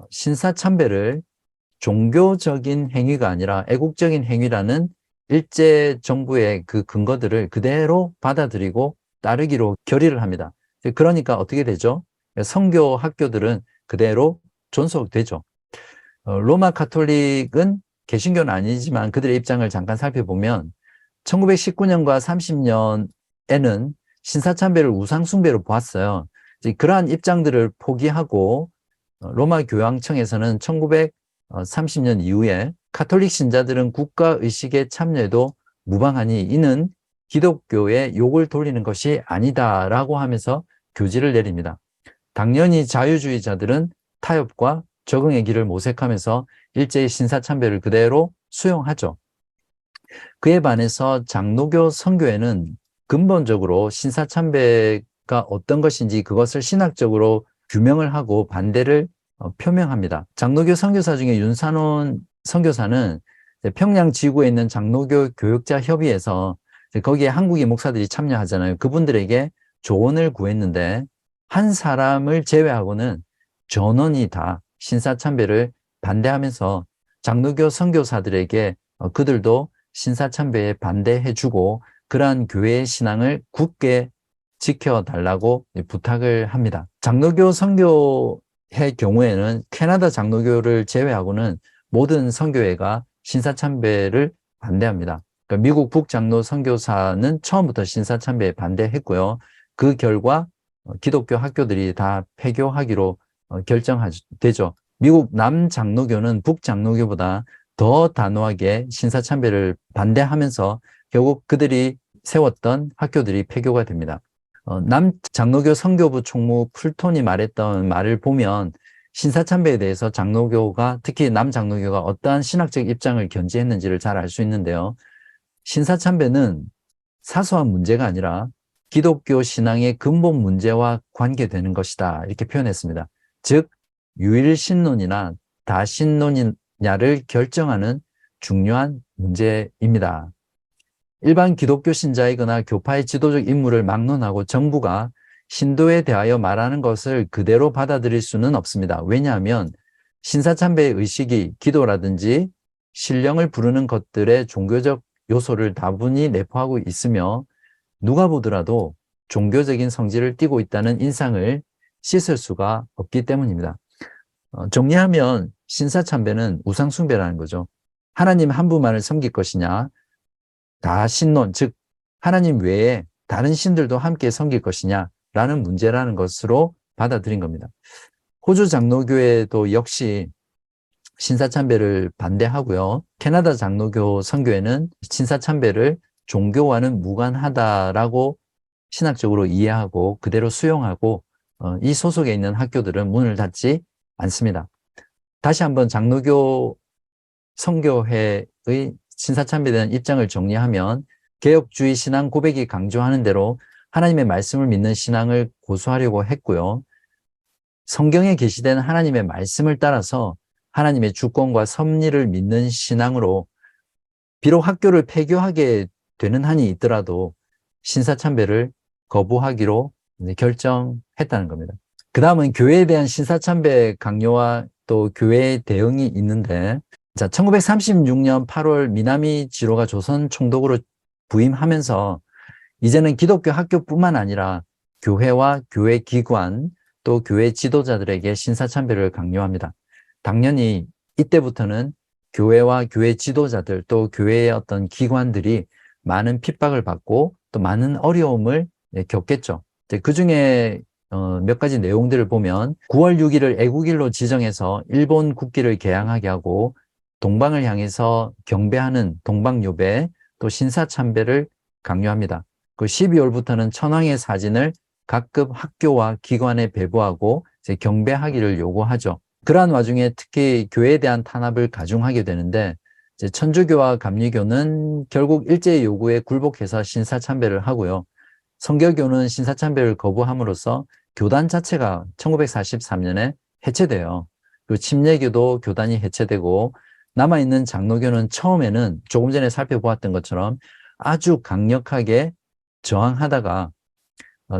신사참배를 종교적인 행위가 아니라 애국적인 행위라는 일제 정부의 그 근거들을 그대로 받아들이고 따르기로 결의를 합니다. 그러니까 어떻게 되죠? 선교 학교들은 그대로 존속되죠. 로마 가톨릭은 개신교는 아니지만 그들의 입장을 잠깐 살펴보면 1919년과 30년에는 신사참배를 우상숭배로 보았어요. 그러한 입장들을 포기하고 로마 교황청에서는 1930년 이후에 가톨릭 신자들은 국가의식에 참여해도 무방하니 이는 기독교의 욕을 돌리는 것이 아니다라고 하면서 교지를 내립니다. 당연히 자유주의자들은 타협과 적응의 길을 모색하면서 일제의 신사참배를 그대로 수용하죠. 그에 반해서 장로교 선교회는 근본적으로 신사참배가 어떤 것인지 그것을 신학적으로 규명을 하고 반대를 표명합니다. 장로교 선교사 중에 윤산원 선교사는 평양 지구에 있는 장로교 교역자 협의회에서 거기에 한국인 목사들이 참여하잖아요. 그분들에게 조언을 구했는데 한 사람을 제외하고는 전원이 다 신사참배를 반대하면서 장로교 선교사들에게 그들도 신사참배에 반대해주고 그러한 교회의 신앙을 굳게 지켜달라고 부탁을 합니다. 장로교 선교회 경우에는 캐나다 장로교를 제외하고는 모든 선교회가 신사참배를 반대합니다. 그러니까 미국 북장로 선교사는 처음부터 신사참배에 반대했고요. 그 결과 기독교 학교들이 다 폐교하기로 결정되죠. 미국 남장로교는 북장로교보다 더 단호하게 신사참배를 반대하면서 결국 그들이 세웠던 학교들이 폐교가 됩니다. 남장로교 선교부 총무 풀톤이 말했던 말을 보면 신사참배에 대해서 장로교가 특히 남장로교가 어떠한 신학적 입장을 견지했는지를 잘 알 수 있는데요. 신사참배는 사소한 문제가 아니라 기독교 신앙의 근본 문제와 관계되는 것이다 이렇게 표현했습니다. 즉 유일신론이나 다신론이냐를 결정하는 중요한 문제입니다. 일반 기독교 신자이거나 교파의 지도적 임무를 막론하고 정부가 신도에 대하여 말하는 것을 그대로 받아들일 수는 없습니다. 왜냐하면 신사참배의 의식이 기도라든지 신령을 부르는 것들의 종교적 요소를 다분히 내포하고 있으며 누가 보더라도 종교적인 성질을 띠고 있다는 인상을 씻을 수가 없기 때문입니다. 정리하면 신사참배는 우상숭배라는 거죠. 하나님 한 분만을 섬길 것이냐, 다신론, 즉 하나님 외에 다른 신들도 함께 섬길 것이냐라는 문제라는 것으로 받아들인 겁니다. 호주 장로교회도 역시 신사참배를 반대하고요. 캐나다 장로교 선교회는 신사참배를 종교와는 무관하다라고 신학적으로 이해하고 그대로 수용하고 이 소속에 있는 학교들은 문을 닫지 않습니다. 다시 한번 장로교 선교회의 신사참배에 대한 입장을 정리하면 개혁주의 신앙 고백이 강조하는 대로 하나님의 말씀을 믿는 신앙을 고수하려고 했고요. 성경에 게시된 하나님의 말씀을 따라서 하나님의 주권과 섭리를 믿는 신앙으로 비록 학교를 폐교하게 되는 한이 있더라도 신사참배를 거부하기로 결정했다는 겁니다. 그 다음은 교회에 대한 신사참배 강요와 또 교회의 대응이 있는데, 자, 1936년 8월 미나미 지로가 조선 총독으로 부임하면서 이제는 기독교 학교뿐만 아니라 교회와 교회 기관 또 교회 지도자들에게 신사참배를 강요합니다. 당연히 이때부터는 교회와 교회 지도자들 또 교회의 어떤 기관들이 많은 핍박을 받고 또 많은 어려움을 겪겠죠. 그 중에 몇 가지 내용들을 보면 9월 6일을 애국일로 지정해서 일본 국기를 개양하게 하고 동방을 향해서 경배하는 동방요배 또 신사참배를 강요합니다. 그 12월부터는 천황의 사진을 각급 학교와 기관에 배부하고 경배하기를 요구하죠. 그러한 와중에 특히 교회에 대한 탄압을 가중하게 되는데, 이제 천주교와 감리교는 결국 일제의 요구에 굴복해서 신사참배를 하고요. 성결교는 신사참배를 거부함으로써 교단 자체가 1943년에 해체돼요. 그리고 침례교도 교단이 해체되고, 남아있는 장로교는 처음에는 조금 전에 살펴보았던 것처럼 아주 강력하게 저항하다가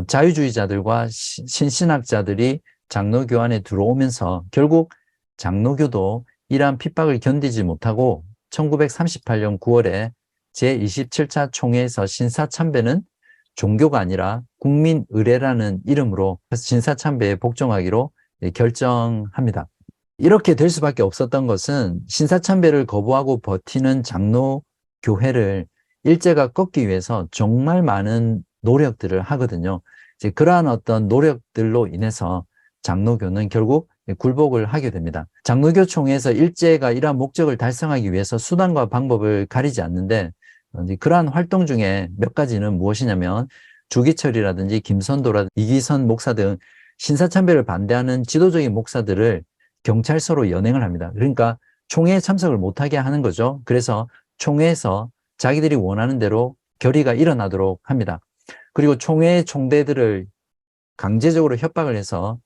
자유주의자들과 신신학자들이 장로교 안에 들어오면서 결국 장로교도 이러한 핍박을 견디지 못하고 1938년 9월에 제27차 총회에서 신사참배는 종교가 아니라 국민의례라는 이름으로 신사참배에 복종하기로 결정합니다. 이렇게 될 수밖에 없었던 것은 신사참배를 거부하고 버티는 장로교회를 일제가 꺾기 위해서 정말 많은 노력들을 하거든요. 이제 그러한 어떤 노력들로 인해서 장로교는 결국 굴복을 하게 됩니다. 장로교 총회에서 일제가 이러한 목적을 달성하기 위해서 수단과 방법을 가리지 않는데, 그러한 활동 중에 몇 가지는 무엇이냐면 주기철이라든지 김선도라든지 이기선 목사 등 신사참배를 반대하는 지도적인 목사들을 경찰서로 연행을 합니다. 그러니까 총회에 참석을 못하게 하는 거죠. 그래서 총회에서 자기들이 원하는 대로 결의가 일어나도록 합니다. 그리고 총회의 총대들을 강제적으로 협박을 해서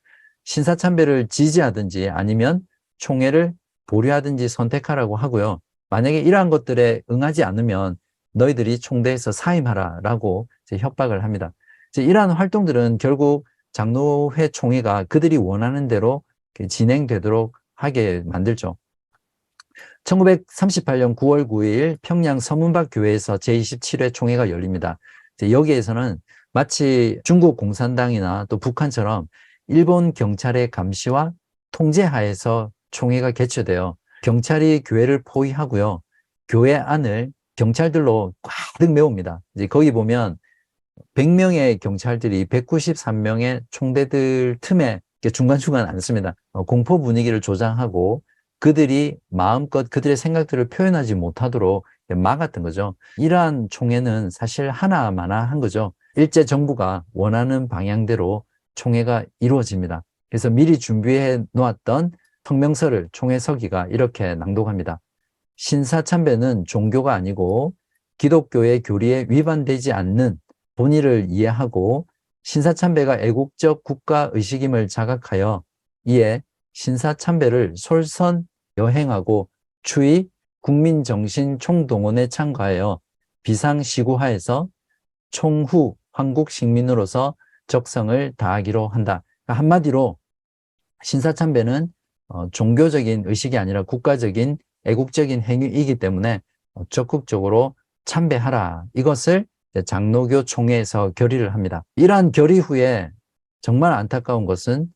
신사참배를 지지하든지 아니면 총회를 보류하든지 선택하라고 하고요. 만약에 이러한 것들에 응하지 않으면 너희들이 총대에서 사임하라 라고 협박을 합니다. 이러한 활동들은 결국 장로회 총회가 그들이 원하는 대로 진행되도록 하게 만들죠. 1938년 9월 9일 평양 서문박 교회에서 제27회 총회가 열립니다. 여기에서는 마치 중국 공산당이나 또 북한처럼 일본 경찰의 감시와 통제하에서 총회가 개최되어 경찰이 교회를 포위하고요. 교회 안을 경찰들로 가득 메웁니다. 이제 거기 보면 100명의 경찰들이 193명의 총대들 틈에 중간중간 앉습니다. 공포 분위기를 조장하고 그들이 마음껏 그들의 생각들을 표현하지 못하도록 막았던 거죠. 이러한 총회는 사실 하나마나한 거죠. 일제 정부가 원하는 방향대로 총회가 이루어집니다. 그래서 미리 준비해 놓았던 성명서를 총회 서기가 이렇게 낭독합니다. 신사참배는 종교가 아니고 기독교의 교리에 위반되지 않는 본의를 이해하고 신사참배가 애국적 국가의식임을 자각하여 이에 신사참배를 솔선 여행하고 추이 국민정신 총동원에 참가하여 비상시구하에서 총후 황국식민으로서 적성을 다하기로 한다. 그러니까 한마디로 신사참배는 종교적인 의식이 아니라 국가적인 애국적인 행위이기 때문에 적극적으로 참배하라. 이것을 장로교 총회에서 결의를 합니다. 이러한 결의 후에 정말 안타까운 것은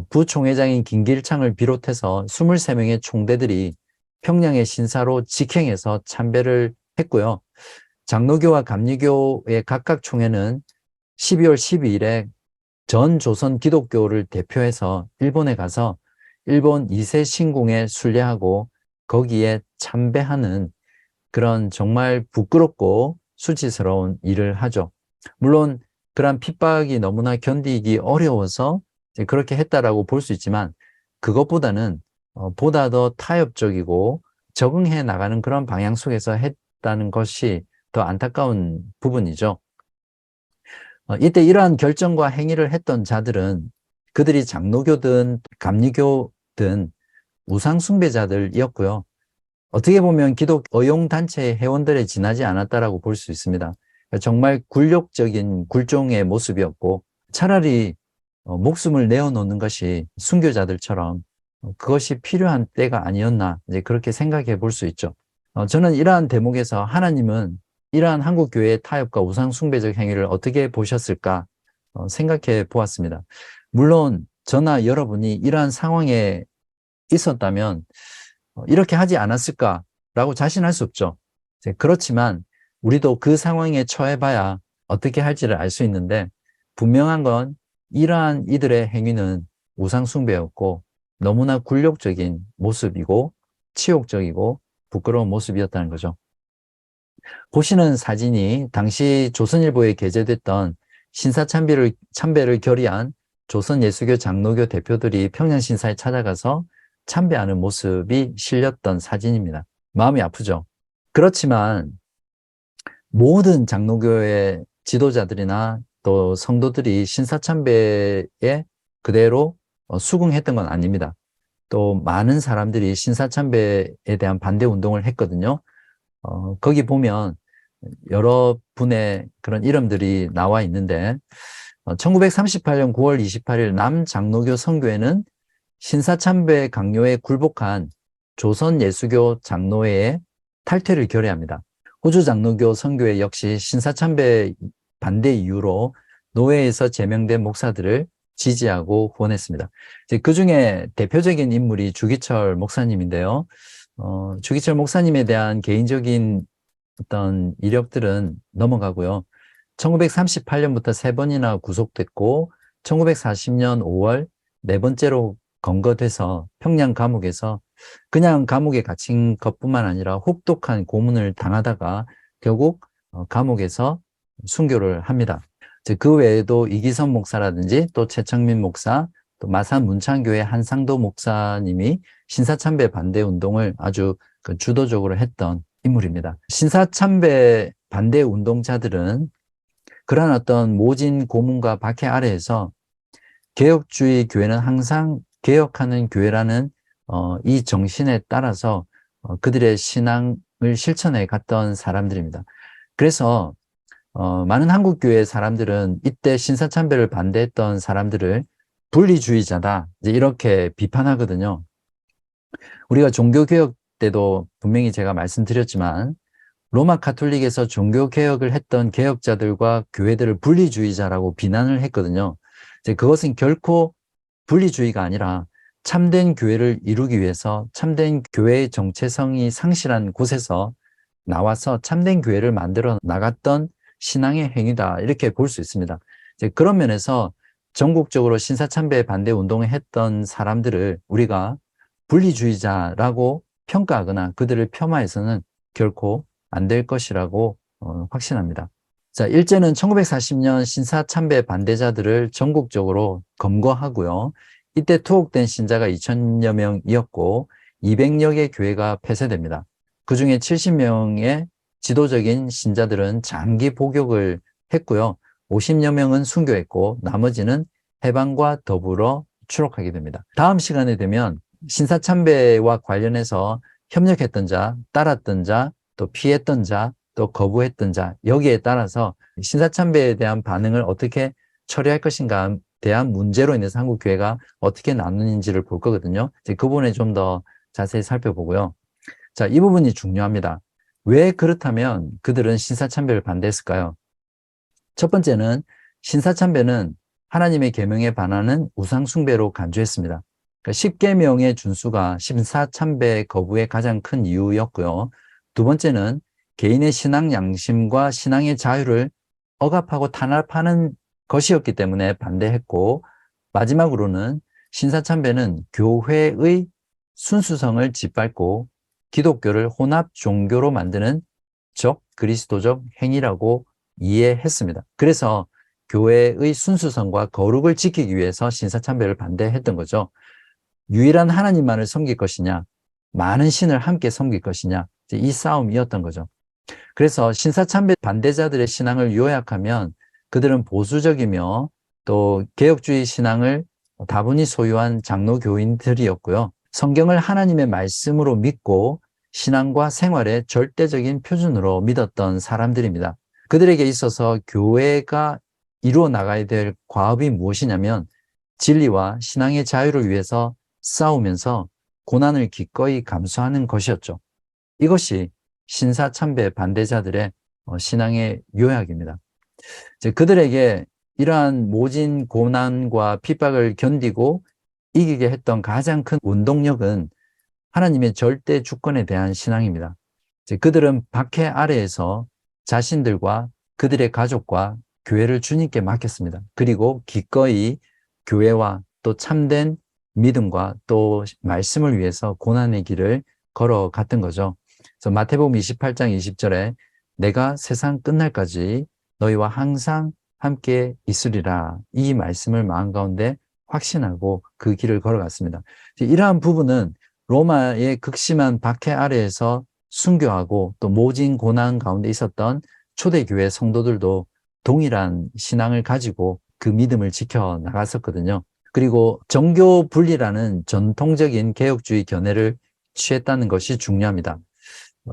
부총회장인 김길창을 비롯해서 23명의 총대들이 평양의 신사로 직행해서 참배를 했고요. 장로교와 감리교의 각각 총회는 12월 12일에 전 조선 기독교를 대표해서 일본에 가서 일본 2세 신궁에 순례하고 거기에 참배하는 그런 정말 부끄럽고 수치스러운 일을 하죠. 물론 그런 핍박이 너무나 견디기 어려워서 그렇게 했다라고 볼 수 있지만 그것보다는 보다 더 타협적이고 적응해 나가는 그런 방향 속에서 했다는 것이 더 안타까운 부분이죠. 이때 이러한 결정과 행위를 했던 자들은 그들이 장로교든 감리교든 우상 숭배자들이었고요. 어떻게 보면 기독 어용단체의 회원들에 지나지 않았다라고 볼 수 있습니다. 정말 굴욕적인 굴종의 모습이었고 차라리 목숨을 내어놓는 것이 순교자들처럼 그것이 필요한 때가 아니었나 이제 그렇게 생각해 볼 수 있죠. 저는 이러한 대목에서 하나님은 이러한 한국교회의 타협과 우상 숭배적 행위를 어떻게 보셨을까 생각해 보았습니다. 물론 저나 여러분이 이러한 상황에 있었다면 이렇게 하지 않았을까라고 자신할 수 없죠. 그렇지만 우리도 그 상황에 처해봐야 어떻게 할지를 알 수 있는데 분명한 건 이러한 이들의 행위는 우상 숭배였고 너무나 굴욕적인 모습이고 치욕적이고 부끄러운 모습이었다는 거죠. 보시는 사진이 당시 조선일보에 게재됐던 참배를 결의한 조선 예수교 장로교 대표들이 평양신사에 찾아가서 참배하는 모습이 실렸던 사진입니다. 마음이 아프죠. 그렇지만 모든 장로교의 지도자들이나 또 성도들이 신사참배에 그대로 수긍했던 건 아닙니다. 또 많은 사람들이 신사참배에 대한 반대 운동을 했거든요. 거기 보면 여러 분의 그런 이름들이 나와 있는데 1938년 9월 28일 남장로교 선교회는 신사참배 강요에 굴복한 조선 예수교 장로회의 탈퇴를 결의합니다. 호주 장로교 선교회 역시 신사참배 반대 이유로 노회에서 제명된 목사들을 지지하고 후원했습니다. 그 중에 대표적인 인물이 주기철 목사님인데요. 주기철 목사님에 대한 개인적인 어떤 이력들은 넘어가고요. 1938년부터 3번이나 구속됐고 1940년 5월 4번째로 검거돼서 평양 감옥에서 그냥 감옥에 갇힌 것뿐만 아니라 혹독한 고문을 당하다가 결국 감옥에서 순교를 합니다. 그 외에도 이기선 목사라든지 또 최창민 목사, 또 마산 문창교회 한상도 목사님이 신사참배 반대 운동을 아주 주도적으로 했던 인물입니다. 신사참배 반대 운동자들은 그런 어떤 모진 고문과 박해 아래에서 개혁주의 교회는 항상 개혁하는 교회라는 이 정신에 따라서 그들의 신앙을 실천해 갔던 사람들입니다. 그래서 많은 한국교회 사람들은 이때 신사참배를 반대했던 사람들을 분리주의자다 이렇게 비판하거든요. 우리가 종교개혁 때도 분명히 제가 말씀드렸지만 로마 가톨릭에서 종교개혁을 했던 개혁자들과 교회들을 분리주의자라고 비난을 했거든요. 그것은 결코 분리주의가 아니라 참된 교회를 이루기 위해서 참된 교회의 정체성이 상실한 곳에서 나와서 참된 교회를 만들어 나갔던 신앙의 행위다 이렇게 볼 수 있습니다. 그런 면에서 전국적으로 신사참배 반대 운동을 했던 사람들을 우리가 분리주의자라고 평가하거나 그들을 폄하해서는 결코 안 될 것이라고 확신합니다. 자, 일제는 1940년 신사참배 반대자들을 전국적으로 검거하고요. 이때 투옥된 신자가 2000여 명이었고 200여 개 교회가 폐쇄됩니다. 그중에 70명의 지도적인 신자들은 장기 복역을 했고요. 50여 명은 순교했고 나머지는 해방과 더불어 추록하게 됩니다. 다음 시간에 되면 신사참배와 관련해서 협력했던 자, 따랐던 자, 또 피했던 자, 또 거부했던 자 여기에 따라서 신사참배에 대한 반응을 어떻게 처리할 것인가에 대한 문제로 인해서 한국교회가 어떻게 나누는지를 볼 거거든요. 그 부분에 좀 더 자세히 살펴보고요. 자, 이 부분이 중요합니다. 왜 그렇다면 그들은 신사참배를 반대했을까요? 첫 번째는 신사참배는 하나님의 계명에 반하는 우상숭배로 간주했습니다. 그러니까 10계명의 준수가 신사참배 거부의 가장 큰 이유였고요. 두 번째는 개인의 신앙 양심과 신앙의 자유를 억압하고 탄압하는 것이었기 때문에 반대했고, 마지막으로는 신사참배는 교회의 순수성을 짓밟고 기독교를 혼합 종교로 만드는 그리스도적 행위라고 이해했습니다. 그래서 교회의 순수성과 거룩을 지키기 위해서 신사참배를 반대했던 거죠. 유일한 하나님만을 섬길 것이냐, 많은 신을 함께 섬길 것이냐, 이 싸움이었던 거죠. 그래서 신사참배 반대자들의 신앙을 요약하면 그들은 보수적이며 또 개혁주의 신앙을 다분히 소유한 장로 교인들이었고요. 성경을 하나님의 말씀으로 믿고 신앙과 생활의 절대적인 표준으로 믿었던 사람들입니다. 그들에게 있어서 교회가 이루어 나가야 될 과업이 무엇이냐면 진리와 신앙의 자유를 위해서 싸우면서 고난을 기꺼이 감수하는 것이었죠. 이것이 신사참배 반대자들의 신앙의 요약입니다. 그들에게 이러한 모진 고난과 핍박을 견디고 이기게 했던 가장 큰 운동력은 하나님의 절대 주권에 대한 신앙입니다. 그들은 박해 아래에서 자신들과 그들의 가족과 교회를 주님께 맡겼습니다. 그리고 기꺼이 교회와 또 참된 믿음과 또 말씀을 위해서 고난의 길을 걸어갔던 거죠. 그래서 마태복음 28장 20절에 내가 세상 끝날까지 너희와 항상 함께 있으리라, 이 말씀을 마음 가운데 확신하고 그 길을 걸어갔습니다. 이러한 부분은 로마의 극심한 박해 아래에서 순교하고 또 모진 고난 가운데 있었던 초대교회 성도들도 동일한 신앙을 가지고 그 믿음을 지켜 나갔었거든요. 그리고 정교 분리라는 전통적인 개혁주의 견해를 취했다는 것이 중요합니다.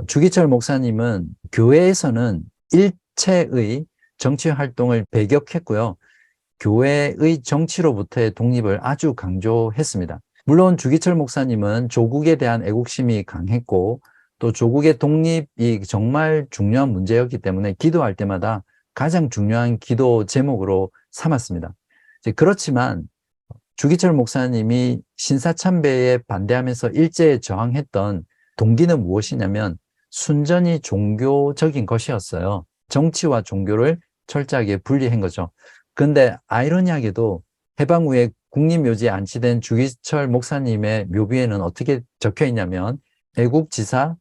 주기철 목사님은 교회에서는 일체의 정치 활동을 배격했고요. 교회의 정치로부터의 독립을 아주 강조했습니다. 물론 주기철 목사님은 조국에 대한 애국심이 강했고 또 조국의 독립이 정말 중요한 문제였기 때문에 기도할 때마다 가장 중요한 기도 제목으로 삼았습니다. 그렇지만 주기철 목사님이 신사참배에 반대하면서 일제에 저항했던 동기는 무엇이냐면 순전히 종교적인 것이었어요. 정치와 종교를 철저하게 분리한 거죠. 그런데 아이러니하게도 해방 후에 국립묘지에 안치된 주기철 목사님의 묘비에는 어떻게 적혀 있냐면 애국지사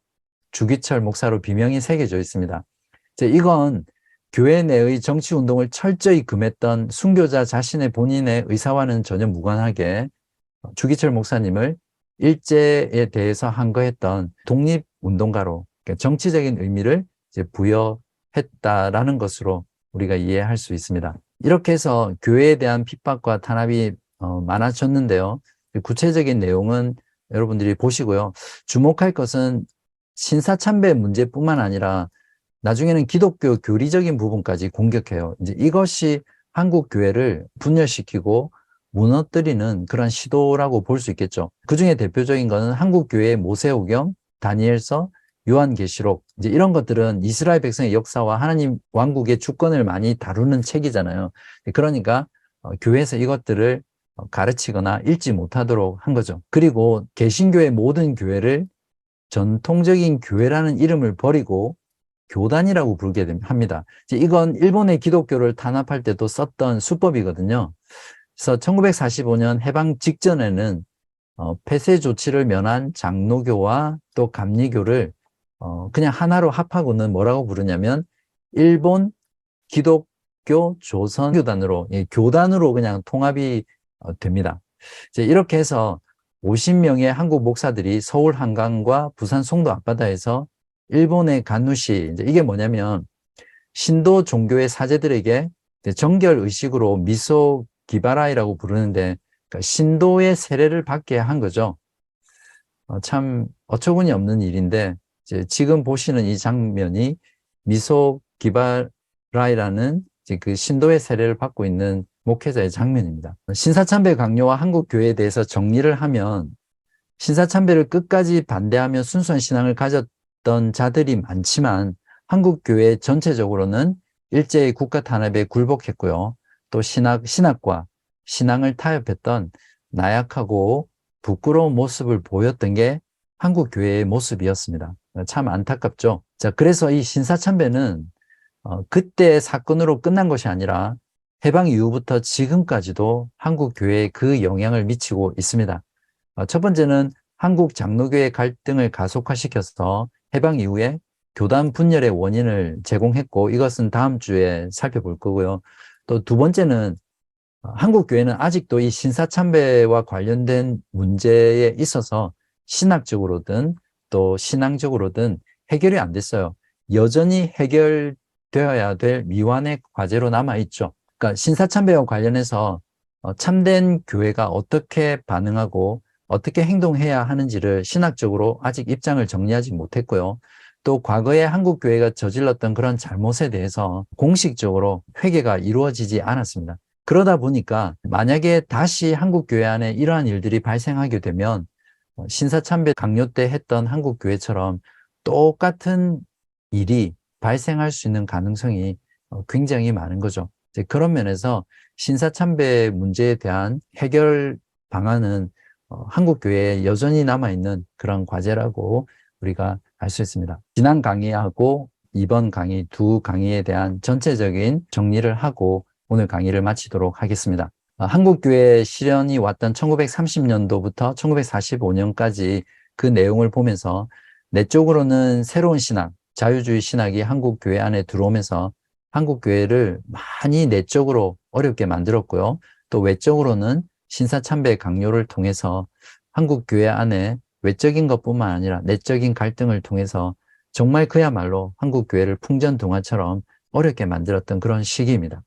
주기철 목사로 비명이 새겨져 있습니다. 이건 교회 내의 정치운동을 철저히 금했던 순교자 자신의 본인의 의사와는 전혀 무관하게 주기철 목사님을 일제에 대해서 항거했던 독립운동가로 정치적인 의미를 부여했다라는 것으로 우리가 이해할 수 있습니다. 이렇게 해서 교회에 대한 핍박과 탄압이 많아졌는데요. 구체적인 내용은 여러분들이 보시고요. 주목할 것은 신사참배 문제뿐만 아니라 나중에는 기독교 교리적인 부분까지 공격해요. 이것이 한국 교회를 분열시키고 무너뜨리는 그런 시도라고 볼 수 있겠죠. 그 중에 대표적인 것은 한국 교회의 모세오경, 다니엘서, 요한계시록, 이런 것들은 이스라엘 백성의 역사와 하나님 왕국의 주권을 많이 다루는 책이잖아요. 그러니까 교회에서 이것들을 가르치거나 읽지 못하도록 한 거죠. 그리고 개신교의 모든 교회를 전통적인 교회라는 이름을 버리고 교단이라고 부르게 합니다. 이건 일본의 기독교를 탄압할 때도 썼던 수법이거든요. 그래서 1945년 해방 직전에는 폐쇄 조치를 면한 장로교와 또 감리교를 그냥 하나로 합하고는 뭐라고 부르냐면 일본 기독교 조선교단으로, 교단으로 그냥 통합이 됩니다. 이렇게 해서 50명의 한국 목사들이 서울 한강과 부산 송도 앞바다에서 일본의 간누시, 이게 뭐냐면 신도 종교의 사제들에게 정결 의식으로 미소 기바라이라고 부르는데 신도의 세례를 받게 한 거죠. 참 어처구니 없는 일인데 지금 보시는 이 장면이 미소 기바라이라는 그 신도의 세례를 받고 있는 목회자의 장면입니다. 신사참배 강요와 한국교회에 대해서 정리를 하면 신사참배를 끝까지 반대하며 순수한 신앙을 가졌던 자들이 많지만 한국교회 전체적으로는 일제의 국가 탄압에 굴복했고요. 또 신학과 신앙을 타협했던 나약하고 부끄러운 모습을 보였던 게 한국교회의 모습이었습니다. 참 안타깝죠. 그래서 이 신사참배는 그때의 사건으로 끝난 것이 아니라 해방 이후부터 지금까지도 한국교회에 그 영향을 미치고 있습니다. 첫 번째는 한국 장로교의 갈등을 가속화시켜서 해방 이후에 교단 분열의 원인을 제공했고, 이것은 다음 주에 살펴볼 거고요. 또 두 번째는 한국교회는 아직도 이 신사참배와 관련된 문제에 있어서 신학적으로든 또 신앙적으로든 해결이 안 됐어요. 여전히 해결되어야 될 미완의 과제로 남아있죠. 그러니까 신사참배와 관련해서 참된 교회가 어떻게 반응하고 어떻게 행동해야 하는지를 신학적으로 아직 입장을 정리하지 못했고요. 또 과거에 한국 교회가 저질렀던 그런 잘못에 대해서 공식적으로 회개가 이루어지지 않았습니다. 그러다 보니까 만약에 다시 한국 교회 안에 이러한 일들이 발생하게 되면 신사참배 강요 때 했던 한국 교회처럼 똑같은 일이 발생할 수 있는 가능성이 굉장히 많은 거죠. 그런 면에서 신사참배 문제에 대한 해결 방안은 한국 교회에 여전히 남아있는 그런 과제라고 우리가 알 수 있습니다. 지난 강의하고 이번 강의 두 강의에 대한 전체적인 정리를 하고 오늘 강의를 마치도록 하겠습니다. 한국 교회 실현이 왔던 1930년도부터 1945년까지 그 내용을 보면서 내적으로는 새로운 신학, 자유주의 신학이 한국 교회 안에 들어오면서 한국 교회를 많이 내적으로 어렵게 만들었고요. 또 외적으로는 신사참배 강요를 통해서 한국 교회 안에 외적인 것뿐만 아니라 내적인 갈등을 통해서 정말 그야말로 한국 교회를 풍전등화처럼 어렵게 만들었던 그런 시기입니다.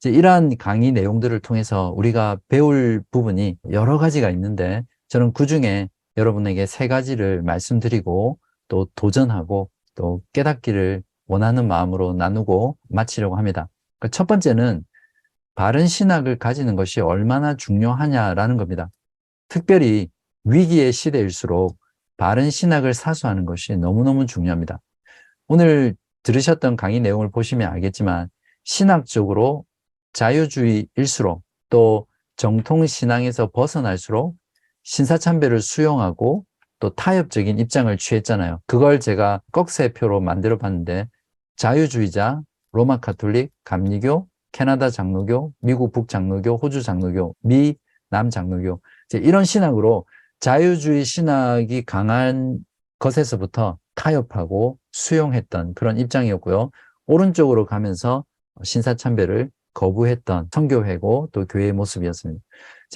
이러한 강의 내용들을 통해서 우리가 배울 부분이 여러 가지가 있는데 저는 그중에 여러분에게 세 가지를 말씀드리고 또 도전하고 또 깨닫기를 원하는 마음으로 나누고 마치려고 합니다. 첫 번째는 바른 신학을 가지는 것이 얼마나 중요하냐라는 겁니다. 특별히 위기의 시대일수록 바른 신학을 사수하는 것이 너무너무 중요합니다. 오늘 들으셨던 강의 내용을 보시면 알겠지만 신학적으로 자유주의일수록 또 정통신앙에서 벗어날수록 신사참배를 수용하고 또 타협적인 입장을 취했잖아요. 그걸 제가 꺽쇠표로 만들어 봤는데 자유주의자, 로마 가톨릭, 감리교, 캐나다 장로교, 미국 북장로교, 호주 장로교, 미 남장로교 이런 신학으로 자유주의 신학이 강한 것에서부터 타협하고 수용했던 그런 입장이었고요. 오른쪽으로 가면서 신사참배를 거부했던 선교회고 또 교회의 모습이었습니다.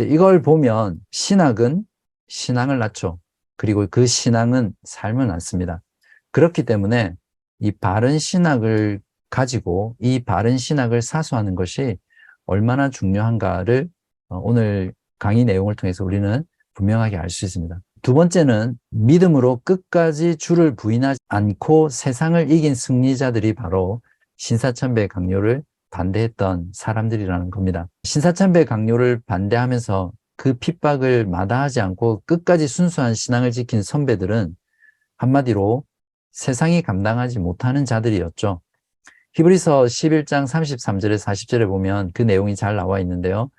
이걸 보면 신학은 신앙을 낳죠. 그리고 그 신앙은 삶을 낳습니다. 그렇기 때문에 이 바른 신학을 가지고 이 바른 신학을 사수하는 것이 얼마나 중요한가를 오늘 강의 내용을 통해서 우리는 분명하게 알 수 있습니다. 두 번째는 믿음으로 끝까지 주를 부인하지 않고 세상을 이긴 승리자들이 바로 신사참배 강요를 반대했던 사람들이라는 겁니다. 신사참배 강요를 반대하면서 그 핍박을 마다하지 않고 끝까지 순수한 신앙을 지킨 선배들은 한마디로 세상이 감당하지 못하는 자들이었죠. 히브리서 11장 33절에 40절에 보면 그 내용이 잘 나와 있는데요.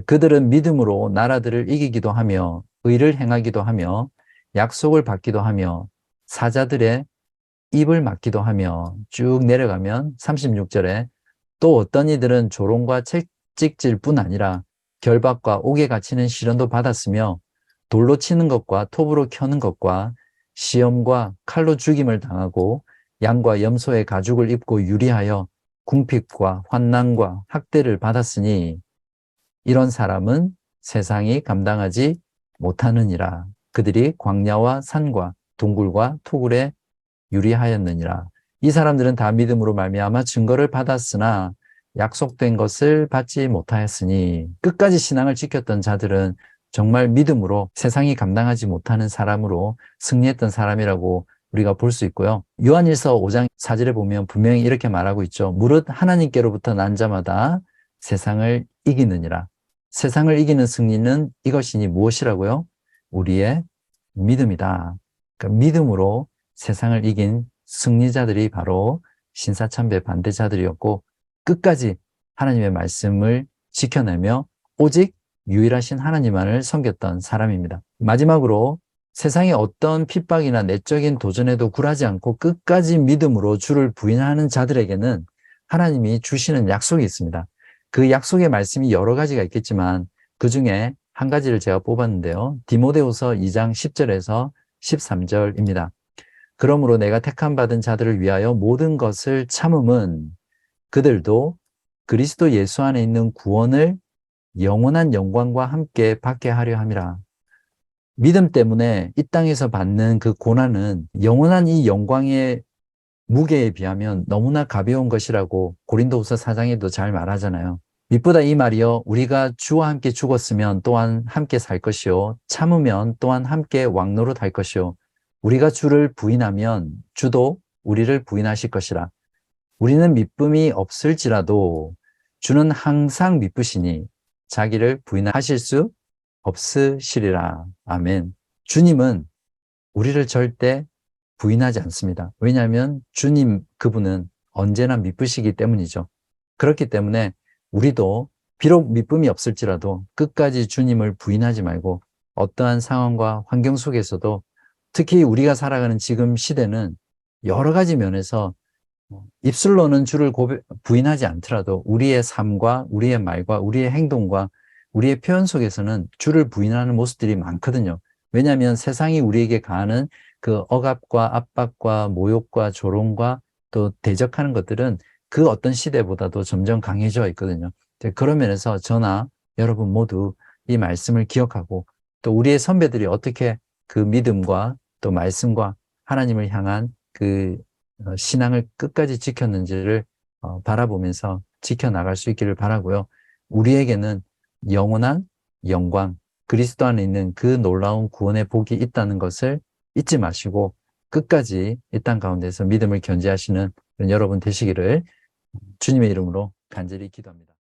그들은 믿음으로 나라들을 이기기도 하며 의를 행하기도 하며 약속을 받기도 하며 사자들의 입을 막기도 하며 쭉 내려가면 36절에 또 어떤 이들은 조롱과 채찍질 뿐 아니라 결박과 옥에 갇히는 시련도 받았으며 돌로 치는 것과 톱으로 켜는 것과 시험과 칼로 죽임을 당하고 양과 염소의 가죽을 입고 유리하여 궁핍과 환난과 학대를 받았으니 이런 사람은 세상이 감당하지 못하느니라. 그들이 광야와 산과 동굴과 토굴에 유리하였느니라. 이 사람들은 다 믿음으로 말미암아 증거를 받았으나 약속된 것을 받지 못하였으니 끝까지 신앙을 지켰던 자들은 정말 믿음으로 세상이 감당하지 못하는 사람으로 승리했던 사람이라고 우리가 볼 수 있고요. 요한일서 5장 4절에 보면 분명히 이렇게 말하고 있죠. 무릇 하나님께로부터 난 자마다 세상을 이기느니라. 세상을 이기는 승리는 이것이니 무엇이라고요? 우리의 믿음이다. 그러니까 믿음으로 세상을 이긴 승리자들이 바로 신사참배 반대자들이었고 끝까지 하나님의 말씀을 지켜내며 오직 유일하신 하나님만을 섬겼던 사람입니다. 마지막으로 세상의 어떤 핍박이나 내적인 도전에도 굴하지 않고 끝까지 믿음으로 주를 부인하는 자들에게는 하나님이 주시는 약속이 있습니다. 그 약속의 말씀이 여러 가지가 있겠지만 그 중에 한 가지를 제가 뽑았는데요. 디모데후서 2장 10절에서 13절입니다. 그러므로 내가 택함 받은 자들을 위하여 모든 것을 참음은 그들도 그리스도 예수 안에 있는 구원을 영원한 영광과 함께 받게 하려 함이라. 믿음 때문에 이 땅에서 받는 그 고난은 영원한 이 영광의 무게에 비하면 너무나 가벼운 것이라고 고린도후서 4장에도 잘 말하잖아요. 밑보다 이 말이요 우리가 주와 함께 죽었으면 또한 함께 살 것이요 참으면 또한 함께 왕노릇 할 것이요 우리가 주를 부인하면 주도 우리를 부인하실 것이라. 우리는 미쁨이 없을지라도 주는 항상 미쁘시니 자기를 부인하실 수 없으시리라. 아멘. 주님은 우리를 절대 부인하지 않습니다. 왜냐하면 주님 그분은 언제나 미쁘시기 때문이죠. 그렇기 때문에 우리도 비록 미쁨이 없을지라도 끝까지 주님을 부인하지 말고 어떠한 상황과 환경 속에서도 특히 우리가 살아가는 지금 시대는 여러 가지 면에서 입술로는 주를 부인하지 않더라도 우리의 삶과 우리의 말과 우리의 행동과 우리의 표현 속에서는 주를 부인하는 모습들이 많거든요. 왜냐하면 세상이 우리에게 가하는 그 억압과 압박과 모욕과 조롱과 또 대적하는 것들은 그 어떤 시대보다도 점점 강해져 있거든요. 그런 면에서 저나 여러분 모두 이 말씀을 기억하고 또 우리의 선배들이 어떻게 그 믿음과 또 말씀과 하나님을 향한 그 신앙을 끝까지 지켰는지를 바라보면서 지켜나갈 수 있기를 바라고요. 우리에게는 영원한 영광, 그리스도 안에 있는 그 놀라운 구원의 복이 있다는 것을 잊지 마시고 끝까지 이 땅 가운데서 믿음을 견지하시는 여러분 되시기를 주님의 이름으로 간절히 기도합니다.